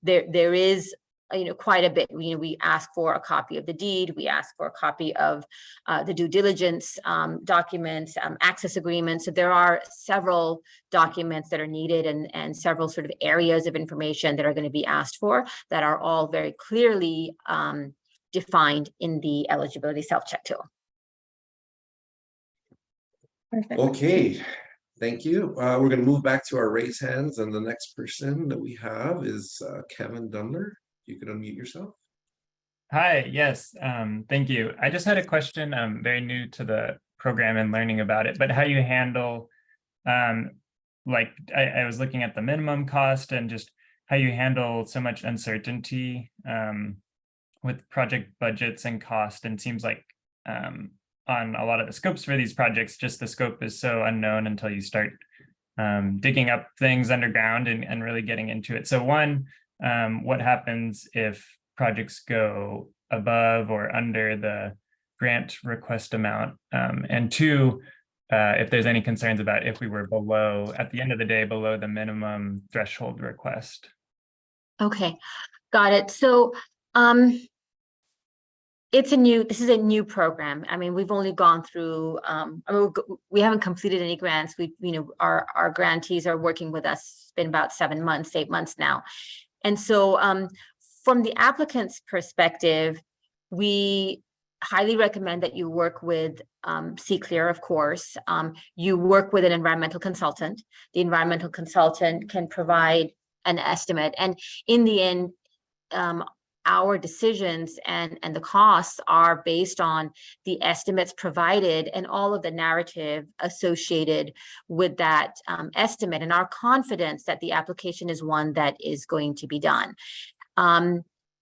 There is quite a bit. We ask for a copy of the deed, we ask for a copy of the due diligence documents, access agreements. So there are several documents that are needed, and several sort of areas of information that are going to be asked for, that are all very clearly defined in the eligibility self-check tool. Perfect. Okay, thank you. We're going to move back to our raise hands, and the next person that we have is Kevin Dunler. You can unmute yourself. Hi, yes, thank you. I just had a question. I'm very new to the program and learning about it, but how you handle, like I was looking at the minimum cost and just how you handle so much uncertainty with project budgets and cost. And seems like on a lot of the scopes for these projects, just the scope is so unknown until you start digging up things underground and really getting into it. So one, what happens if projects go above or under the grant request amount? And two, if there's any concerns about if we were below, at the end of the day, below the minimum threshold request. Okay, got it. So this is a new program. I mean, we've only gone through, we haven't completed any grants. Our grantees are working with us. It's been about 7 months, 8 months now. And so from the applicant's perspective, we highly recommend that you work with ECRG, of course. You work with an environmental consultant. The environmental consultant can provide an estimate. And in the end, our decisions and the costs are based on the estimates provided and all of the narrative associated with that estimate, and our confidence that the application is one that is going to be done.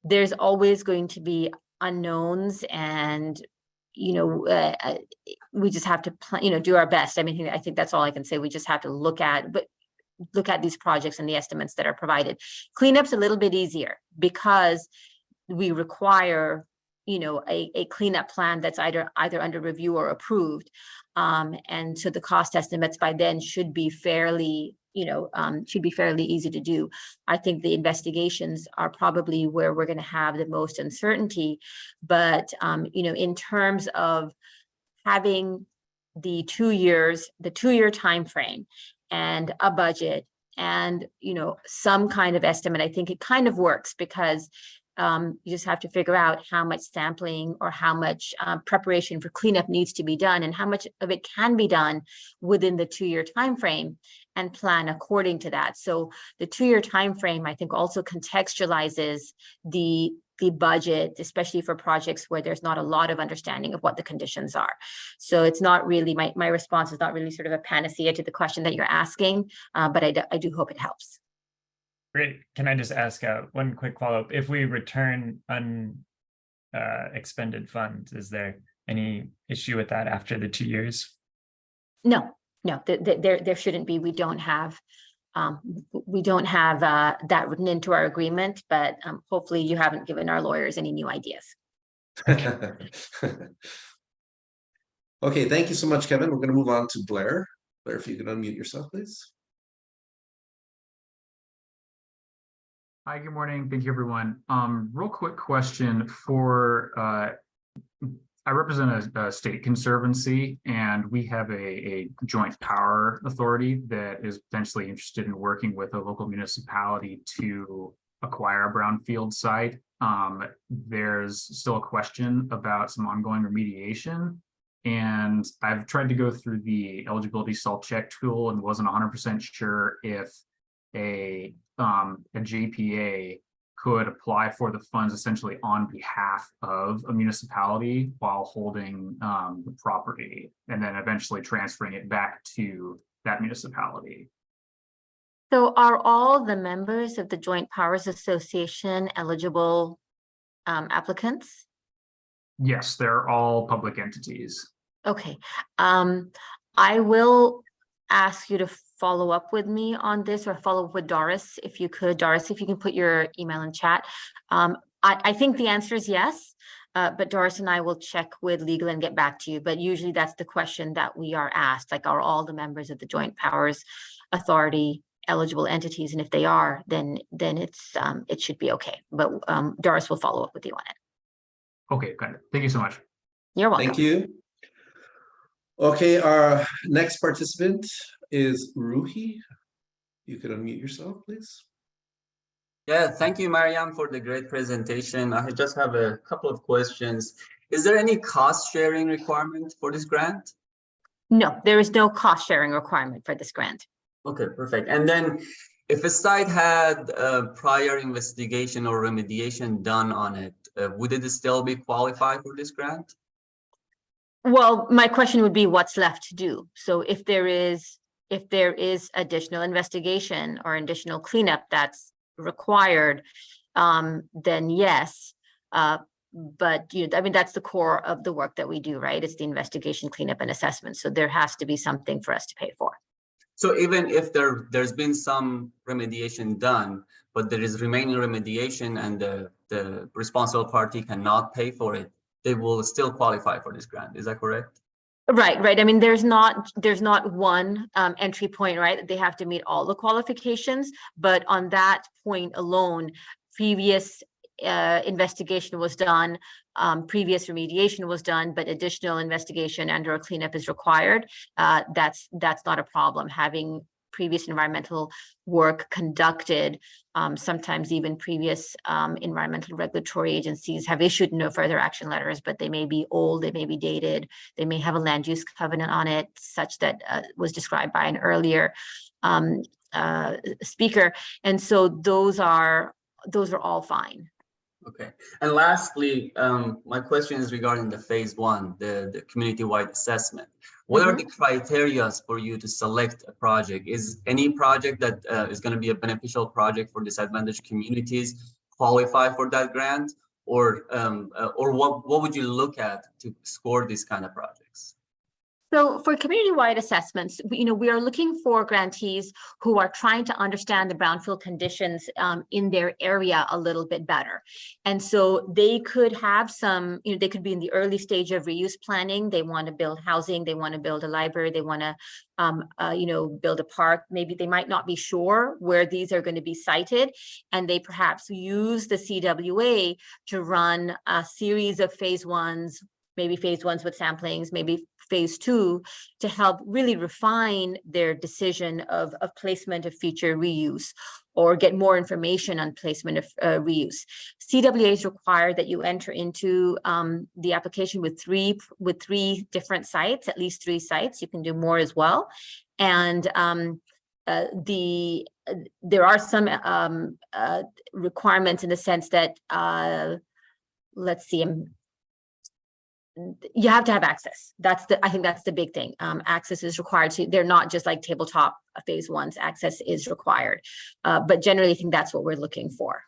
There's always going to be unknowns, and we just have to do our best. I mean, I think that's all I can say. We just have to look at these projects and the estimates that are provided. Cleanup's a little bit easier because we require, a cleanup plan that's either under review or approved. And so the cost estimates by then should be fairly easy to do. I think the investigations are probably where we're going to have the most uncertainty. But, in terms of having the 2 years, the 2-year time frame, and a budget, and some kind of estimate, I think it kind of works, because you just have to figure out how much sampling or how much preparation for cleanup needs to be done, and how much of it can be done within the 2-year time frame, and plan according to that. So the 2-year time frame, I think, also contextualizes the budget, especially for projects where there's not a lot of understanding of what the conditions are. So it's not really, my response is not really sort of a panacea to the question that you're asking, but I do hope it helps. Great. Can I just ask one quick follow-up? If we return expended funds, is there any issue with that after the 2 years? No, there shouldn't be. We don't have that written into our agreement, but hopefully you haven't given our lawyers any new ideas. Okay, thank you so much, Kevin. We're going to move on to Blair. Blair, if you can unmute yourself, please. Hi, good morning. Thank you, everyone. Real quick question for, I represent a state conservancy, and we have a joint power authority that is potentially interested in working with a local municipality to acquire a brownfield site. There's still a question about some ongoing remediation, and I've tried to go through the eligibility self-check tool and wasn't 100% sure if a JPA could apply for the funds essentially on behalf of a municipality while holding the property, and then eventually transferring it back to that municipality. So are all the members of the Joint Powers Association eligible applicants? Yes, they're all public entities. Okay. I will ask you to follow up with me on this, or follow up with Doris, if you could. Doris, if you can put your email in chat. I think the answer is yes. But Doris and I will check with legal and get back to you. But usually that's the question that we are asked, like, are all the members of the Joint Powers Authority eligible entities? And if they are, then it's it should be okay. But Doris will follow up with you on it. Okay, got it. Thank you so much. You're welcome. Thank you. Okay, our next participant is Ruhi. You could unmute yourself, please. Yeah, thank you, Mariam, for the great presentation. I just have a couple of questions. Is there any cost sharing requirement for this grant? No, there is no cost sharing requirement for this grant. Okay, perfect. And then if a site had a prior investigation or remediation done on it, would it still be qualified for this grant? Well, my question would be what's left to do. So if there is additional investigation or additional cleanup that's required, then yes. But I mean, that's the core of the work that we do, right? It's the investigation, cleanup, and assessment. So there has to be something for us to pay for. So even if there's been some remediation done, but there is remaining remediation and the responsible party cannot pay for it, they will still qualify for this grant. Is that correct? Right. I mean, there's not one entry point, right? They have to meet all the qualifications, but on that point alone, previous investigation was done, previous remediation was done, but additional investigation and/or cleanup is required. That's not a problem. Having previous environmental work conducted, sometimes even previous environmental regulatory agencies have issued no further action letters, but they may be old, they may be dated, they may have a land use covenant on it, such that was described by an earlier speaker. And so those are all fine. Okay. And lastly, my question is regarding the phase one, the community-wide assessment. What are the criteria for you to select a project? Is any project that is going to be a beneficial project for disadvantaged communities qualify for that grant, or what would you look at to score these kind of projects? So for community-wide assessments, we are looking for grantees who are trying to understand the brownfield conditions in their area a little bit better. And so they could have some, they could be in the early stage of reuse planning. They want to build housing, they want to build a library, they want to build a park. Maybe they might not be sure where these are going to be sited, and they perhaps use the CWA to run a series of phase ones, maybe phase ones with samplings, maybe phase two, to help really refine their decision of placement of future reuse, or get more information on placement of reuse. CWAs require that you enter into the application with three different sites, at least 3 sites. You can do more as well. And there are some requirements in the sense that, let's see, you have to have access. I think that's the big thing. Access is required. So they're not just like tabletop phase ones. Access is required. But generally, I think that's what we're looking for.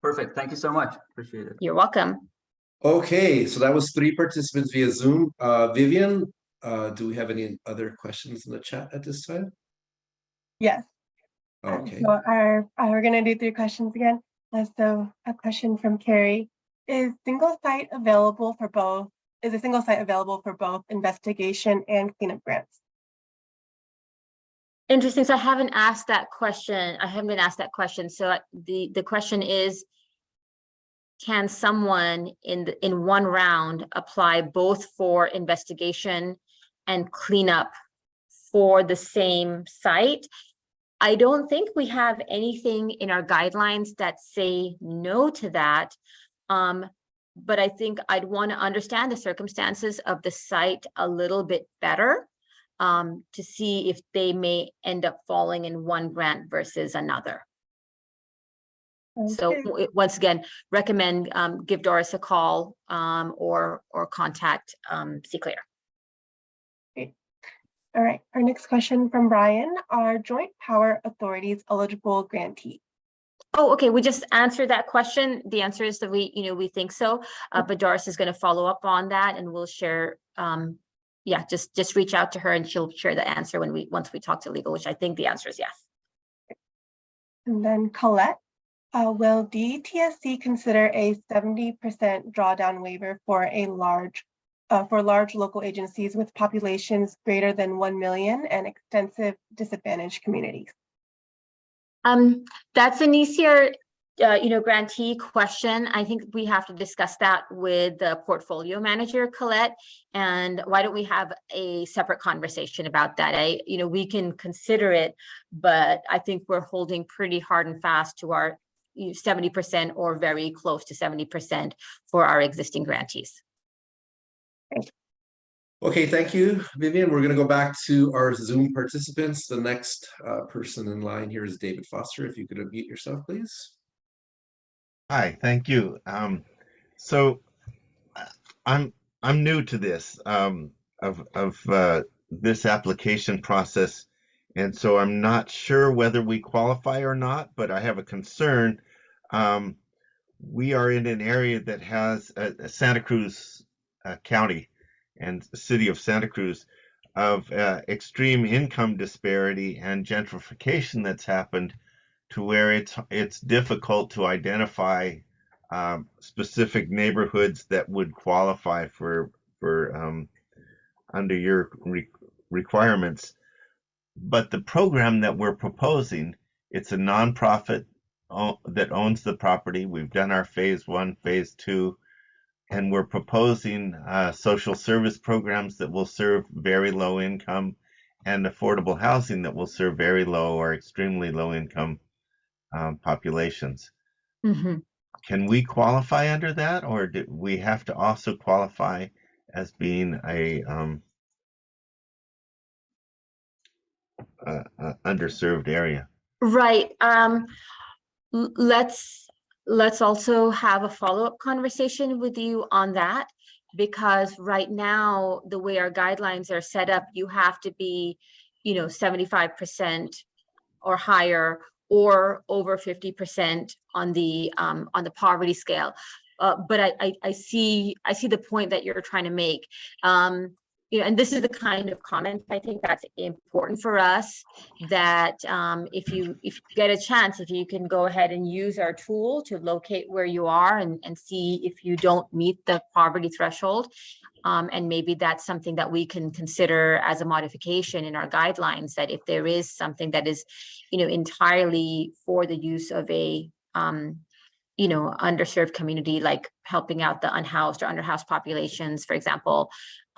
Perfect. Thank you so much. Appreciate it. You're welcome. Okay, so that was 3 participants via Zoom. Vivian, do we have any other questions in the chat at this time? Yes. Okay. So we're going to do 3 questions again. So a question from Carrie. Is a single site available for both investigation and cleanup grants? Interesting. So I haven't asked that question. I haven't been asked that question. So the question is, can someone in one round apply both for investigation and cleanup for the same site? I don't think we have anything in our guidelines that say no to that. But I think I'd want to understand the circumstances of the site a little bit better to see if they may end up falling in one grant versus another. Okay. So once again, recommend give Doris a call or contact ECRG. Great. All right, our next question from Brian. Are joint power authorities eligible grantees? Oh, okay. We just answered that question. The answer is that we think so, but Doris is going to follow up on that, and we'll share. Yeah, just reach out to her, and she'll share the answer once we talk to legal, which I think the answer is yes. And then Colette, Will DTSC consider a 70% drawdown waiver for large local agencies with populations greater than 1 million and extensive disadvantaged communities? That's an easier, grantee question. I think we have to discuss that with the portfolio manager, Colette. And why don't we have a separate conversation about that? We can consider it, but I think we're holding pretty hard and fast to our 70% or very close to 70% for our existing grantees. Okay, thank you, Vivian. We're going to go back to our Zoom participants. The next person in line here is David Foster. If you could unmute yourself, please. Hi, thank you. So I'm new to this this application process, and so I'm not sure whether we qualify or not. But I have a concern. We are in an area that has Santa Cruz County and the city of Santa Cruz of extreme income disparity and gentrification that's happened to where it's difficult to identify specific neighborhoods that would qualify for under your requirements. But the program that we're proposing, it's a nonprofit that owns the property. We've done our phase 1, phase 2, and we're proposing social service programs that will serve very low income and affordable housing that will serve very low or extremely low income populations. Mm-hmm. Can we qualify under that, or do we have to also qualify as being a underserved area? Right. Let's also have a follow-up conversation with you on that, because right now, the way our guidelines are set up, you have to be, 75% or higher or over 50% on the poverty scale. But I see the point that you're trying to make. And this is the kind of comment I think that's important for us, that if you get a chance, if you can go ahead and use our tool to locate where you are and see if you don't meet the poverty threshold. And maybe that's something that we can consider as a modification in our guidelines, that if there is something that is, entirely for the use of a underserved community, like helping out the unhoused or underhoused populations, for example,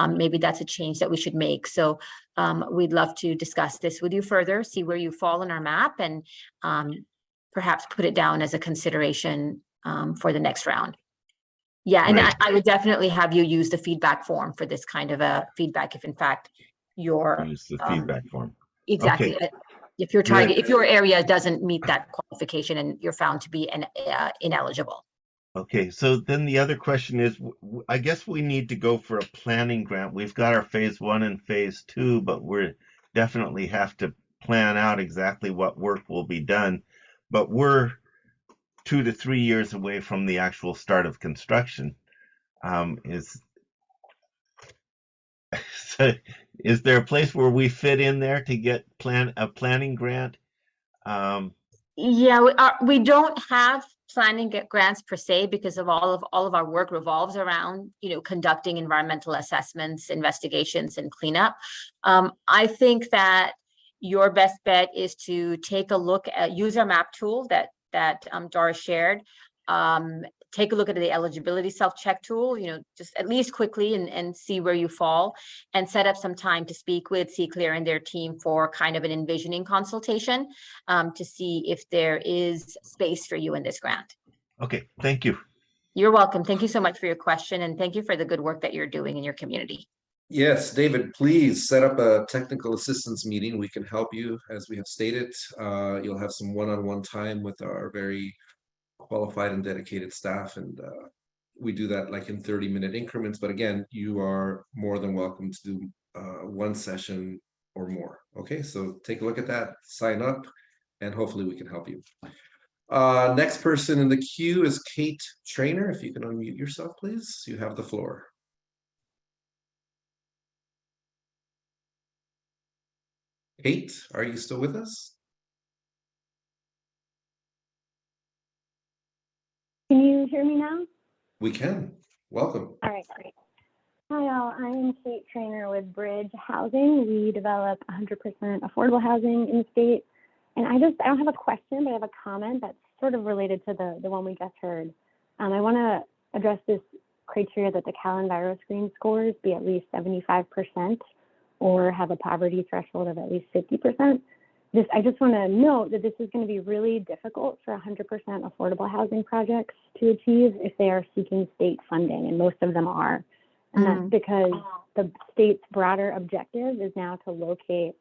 maybe that's a change that we should make. So we'd love to discuss this with you further, see where you fall in our map, and perhaps put it down as a consideration for the next round. Yeah, and I would definitely have you use the feedback form for this kind of a feedback, if in fact your use the feedback form. Exactly. Okay. If your target, if your area doesn't meet that qualification and you're found to be ineligible. Okay, so then the other question is, I guess we need to go for a planning grant. We've got our phase 1 and phase 2, but we're definitely have to plan out exactly what work will be done. But we're 2 to 3 years away from the actual start of construction. Is there a place where we fit in there to get a planning grant? Yeah, we don't have planning grants per se, because of all of our work revolves around conducting environmental assessments, investigations, and cleanup. I think that your best bet is to take a look at use our map tool that Doris shared. Take a look at the eligibility self-check tool, just at least quickly and see where you fall, and set up some time to speak with CCLEAR and their team for kind of an envisioning consultation to see if there is space for you in this grant. Okay, thank you. You're welcome. Thank you so much for your question, and thank you for the good work that you're doing in your community. Yes, David, please set up a technical assistance meeting. We can help you, as we have stated. You'll have some one-on-one time with our very qualified and dedicated staff, and we do that like in 30-minute increments. But again, you are more than welcome to do one session or more. Okay, so take a look at that, sign up, and hopefully we can help you. Next person in the queue is Kate Trainer. If you can unmute yourself, please. You have the floor. Kate, are you still with us? Can you hear me now? We can. Welcome. All right, great. Hi, all. I am Kate Trainer with Bridge Housing. We develop 100% affordable housing in the state. And I don't have a question, but I have a comment that's sort of related to the one we just heard. I want to address this criteria that the CalEnviro screen scores be at least 75% or have a poverty threshold of at least 50%. I just want to note that this is going to be really difficult for 100% affordable housing projects to achieve if they are seeking state funding, and most of them are. And that's because the state's broader objective is now to locate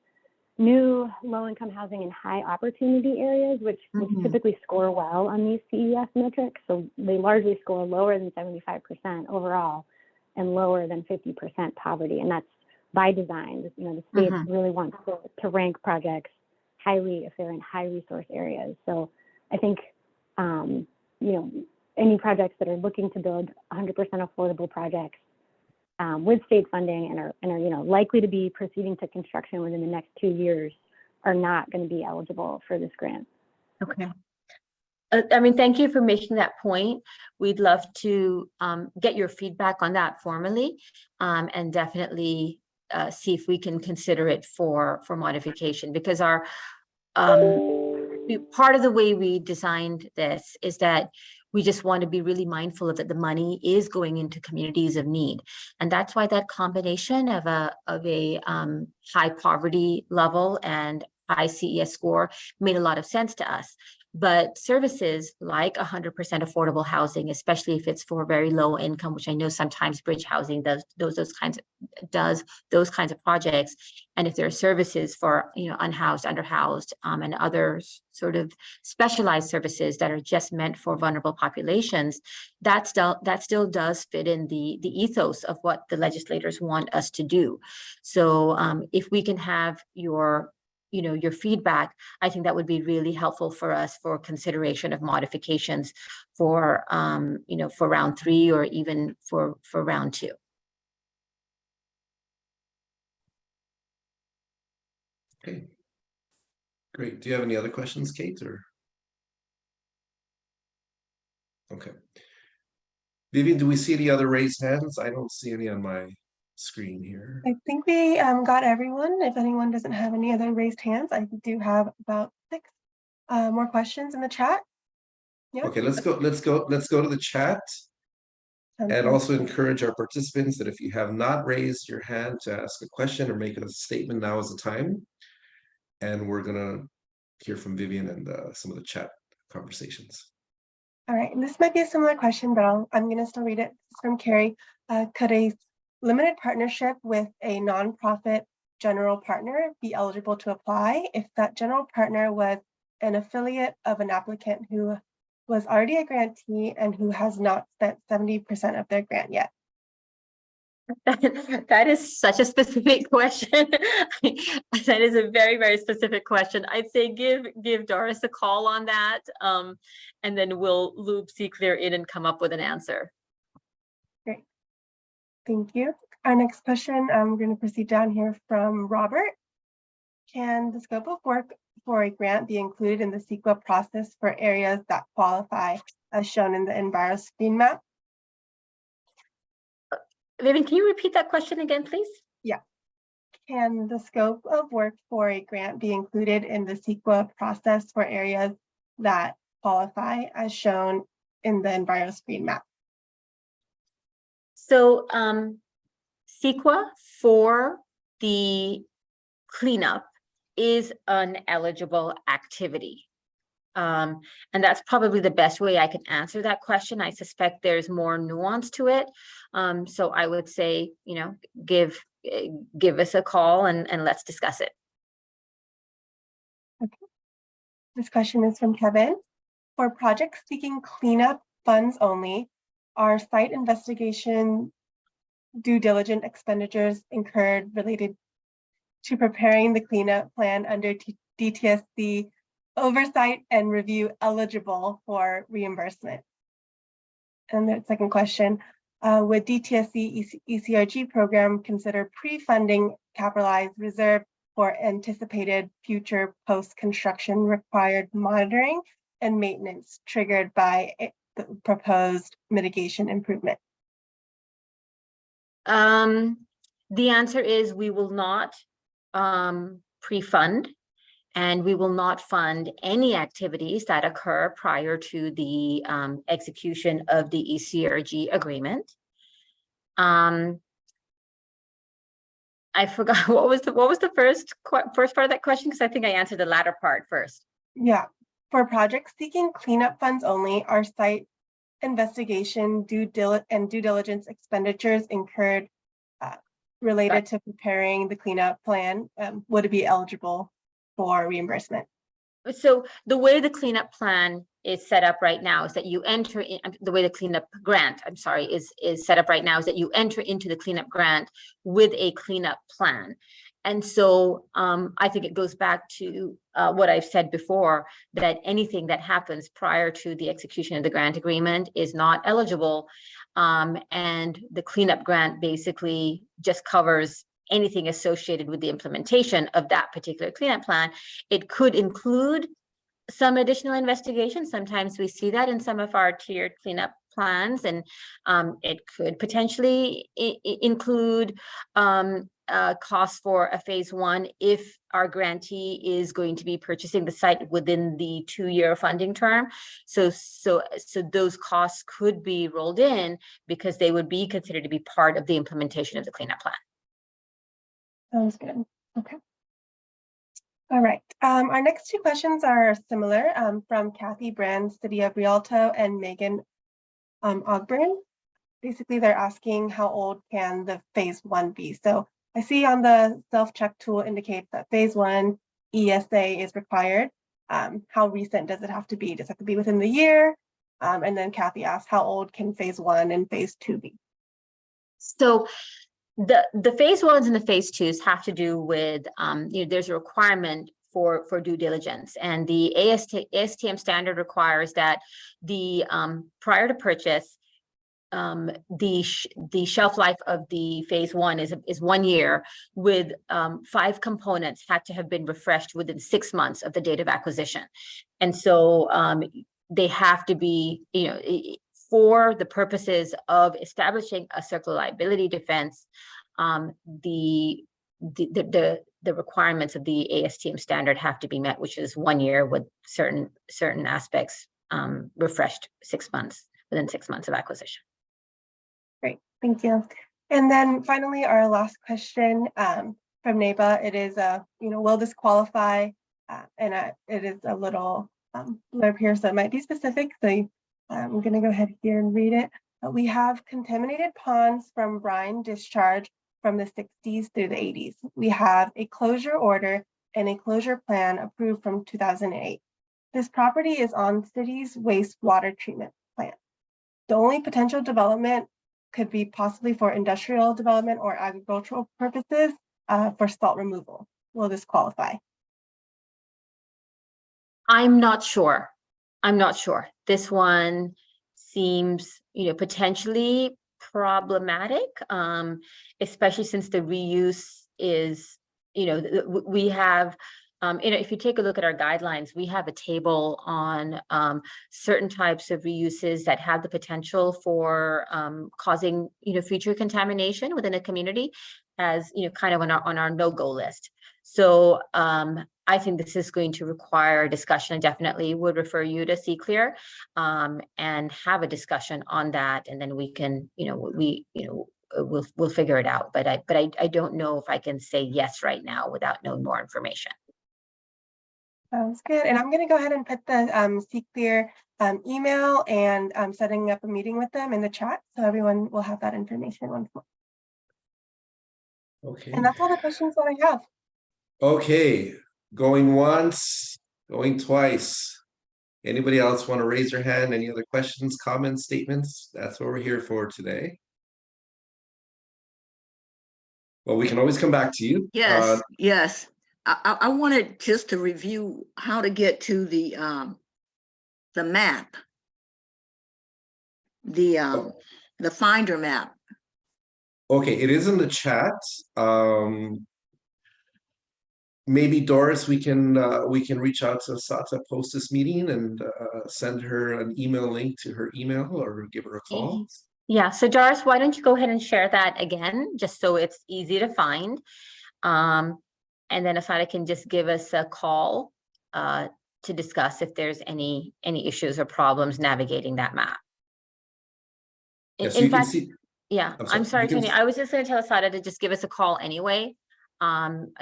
new low-income housing in high opportunity areas, which typically score well on these CES metrics. So they largely score lower than 75% overall and lower than 50% poverty. And that's by design. You know, the state really wants to rank projects highly if they're in high resource areas. So I think, you know, any projects that are looking to build 100% affordable projects with state funding and are you know, likely to be proceeding to construction within the next 2 years are not going to be eligible for this grant. Okay. I mean, thank you for making that point. We'd love to get your feedback on that formally, and definitely see if we can consider it for modification, because our part of the way we designed this is that we just want to be really mindful of that the money is going into communities of need. And that's why that combination of a high poverty level and high CES score made a lot of sense to us. But services like 100% affordable housing, especially if it's for very low income, which I know sometimes Bridge Housing does those kinds of projects, and if there are services for, you know, unhoused, underhoused, and other sort of specialized services that are just meant for vulnerable populations, that still does fit in the ethos of what the legislators want us to do. So if we can have your feedback, I think that would be really helpful for us for consideration of modifications for, for round 3 or even for round 2. Okay, great. Do you have any other questions, Kate? Or okay, Vivian, do we see any other raised hands? I don't see any on my screen here. I think we got everyone. If anyone doesn't have any other raised hands, I do have about 6 more questions in the chat. Yeah. Okay, let's go to the chat. And also encourage our participants that if you have not raised your hand to ask a question or make a statement, now is the time. And we're gonna hear from Vivian and some of the chat conversations. All right, and this might be a similar question, but I'm gonna still read it. It's from Carrie. Could a limited partnership with a nonprofit general partner be eligible to apply if that general partner was an affiliate of an applicant who was already a grantee and who has not spent 70% of their grant yet? That is such a specific question. That is a very, very specific question. I'd say give Doris a call on that, and then we'll loop ECRG in and come up with an answer. Great, thank you. Our next question, we're going to proceed down here from Robert. Can the scope of work for a grant be included in the CEQA process for areas that qualify as shown in the Enviro screen map? Vivian, can you repeat that question again, please? Yeah. Can the scope of work for a grant be included in the CEQA process for areas that qualify as shown in the Enviro screen map? So CEQA for the cleanup is an eligible activity. And that's probably the best way I can answer that question. I suspect there's more nuance to it. So I would say, give us a call and let's discuss it. Okay. This question is from Kevin. For projects seeking cleanup funds only, are site investigation due diligence expenditures incurred related to preparing the cleanup plan under DTSC oversight and review eligible for reimbursement? And the second question, would DTSC ECRG program consider pre-funding capitalized reserve for anticipated future post-construction required monitoring and maintenance triggered by the proposed mitigation improvement? The answer is we will not pre-fund, and we will not fund any activities that occur prior to the execution of the ECRG agreement. I forgot what was the first part of that question, because I think I answered the latter part first. Yeah, for projects seeking cleanup funds only, are site investigation due diligence expenditures incurred related to preparing the cleanup plan, would it be eligible for reimbursement? So the way the cleanup plan is set up right now is that you enter in, the way the cleanup grant, I'm sorry, is set up right now is that you enter into the cleanup grant with a cleanup plan. And so I think it goes back to what I've said before, that anything that happens prior to the execution of the grant agreement is not eligible. And the cleanup grant basically just covers anything associated with the implementation of that particular cleanup plan. It could include some additional investigation. Sometimes we see that in some of our tiered cleanup plans, and it could potentially include costs for a phase one if our grantee is going to be purchasing the site within the 2-year funding term. So those costs could be rolled in because they would be considered to be part of the implementation of the cleanup plan. Sounds good. Okay. All right. Our next two questions are similar, from Kathy Brand, City of Rialto, and Megan Ogburn. Basically, they're asking how old can the phase one be? So I see on the self-check tool indicates that phase one ESA is required. How recent does it have to be? Does it have to be within the year? And then Kathy asks, how old can phase one and phase two be? So the phase ones and the phase twos have to do with, there's a requirement for due diligence, and the ASTM standard requires that the prior to purchase, the shelf life of the phase one is 1 year, with 5 components had to have been refreshed within 6 months of the date of acquisition. And so they have to be, for the purposes of establishing a circular liability defense, the requirements of the ASTM standard have to be met, which is 1 year with certain aspects refreshed within 6 months of acquisition. Great, thank you. And then finally, our last question from NEBA, it is, will this qualify? And it is a little blurb here, so it might be specific. So I'm going to go ahead here and read it. We have contaminated ponds from brine discharge from the 60s through the 80s. We have a closure order and a closure plan approved from 2008. This property is on city's wastewater treatment plant. The only potential development could be possibly for industrial development or agricultural purposes for salt removal. Will this qualify? I'm not sure. This one seems, potentially problematic, especially since the reuse is, we have, if you take a look at our guidelines, we have a table on certain types of reuses that have the potential for causing, future contamination within a community, as kind of on our no-go list. So I think this is going to require discussion. I definitely would refer you to ECRG and have a discussion on that, and then we can, we'll figure it out. But I don't know if I can say yes right now without knowing more information. Sounds good. And I'm going to go ahead and put the ECRG email and setting up a meeting with them in the chat, so everyone will have that information once more. Okay. And that's all the questions that I have. Okay, going once, going twice. Anybody else want to raise their hand? Any other questions, comments, statements? That's what we're here for today. Well, we can always come back to you. Yes, yes. I wanted just to review how to get to the map, the Finder map. Okay, it is in the chat. maybe Doris, we can reach out to Sata post this meeting and send her an email link to her email or give her a call. Yeah, so Doris, why don't you go ahead and share that again, just so it's easy to find. And then Asada can just give us a call to discuss if there's any issues or problems navigating that map. Yeah, so In you can fact, see. yeah, I'm I'm sorry, you can Tony. I was just going to tell Asada to just give us a call anyway.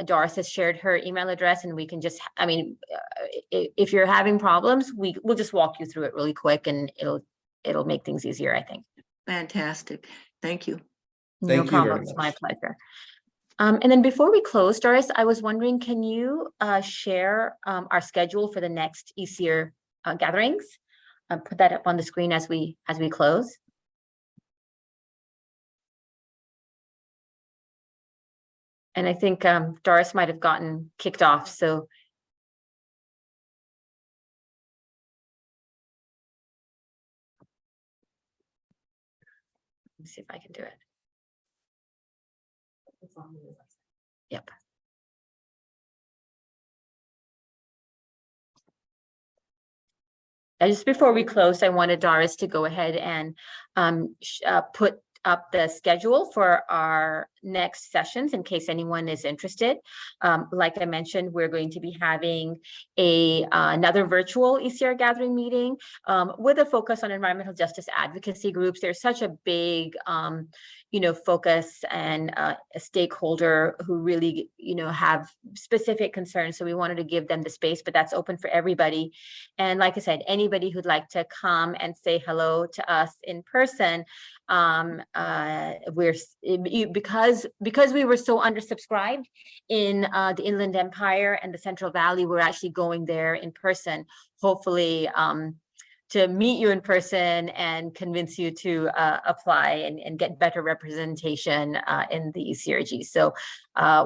Doris has shared her email address, and we can just, I mean, if you're having problems, we'll just walk you through it really quick, and it'll make things easier, I think. Fantastic. Thank you. Thank you very problem. It's my much. pleasure. And then before we close, Doris, I was wondering, can you share our schedule for the next ECR gatherings? Put that up on the screen as we close. And I think Doris might have gotten kicked off, so. Let me see if I can do it. Yep. Just before we close, I wanted Doris to go ahead and put up the schedule for our next sessions in case anyone is interested. Like I mentioned, we're going to be having another virtual ECR gathering meeting with a focus on environmental justice advocacy groups. There's such a big focus and a stakeholder who really, have specific concerns. So we wanted to give them the space, but that's open for everybody. And like I said, anybody who'd like to come and say hello to us in person, because we were so undersubscribed in the Inland Empire and the Central Valley, we're actually going there in person, hopefully to meet you in person and convince you to apply and get better representation in the ECRG. So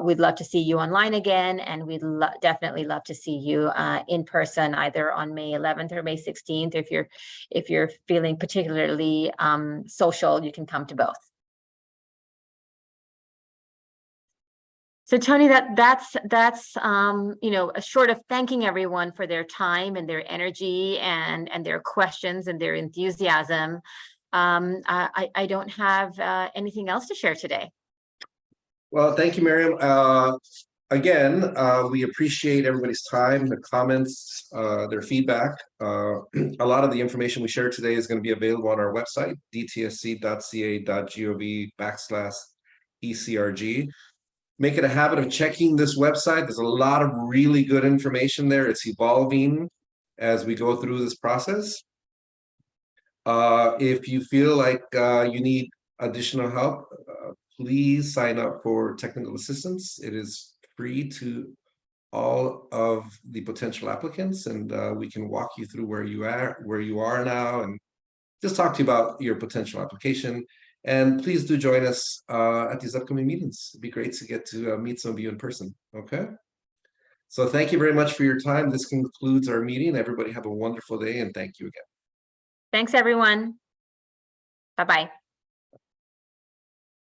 we'd love to see you online again, and we'd definitely love to see you in person, either on May 11th or May 16th. If you're feeling particularly social, you can come to both. So Tony, that's short of thanking everyone for their time and their energy and their questions and their enthusiasm, I don't have anything else to share today. Well, thank you, Miriam. Again, we appreciate everybody's time, the comments, their feedback. A lot of the information we shared today is going to be available on our website, dtsc.ca.gov/ECRG. Make it a habit of checking this website. There's a lot of really good information there. It's evolving as we go through this process. If you feel like you need additional help, please sign up for technical assistance. It is free to all of the potential applicants, and we can walk you through where you are now, and just talk to you about your potential application. And please do join us at these upcoming meetings. It'd be great to get to meet some of you in person. Okay. So thank you very much for your time. This concludes our meeting. Everybody have a wonderful day, and thank you again. Thanks, everyone. Bye-bye.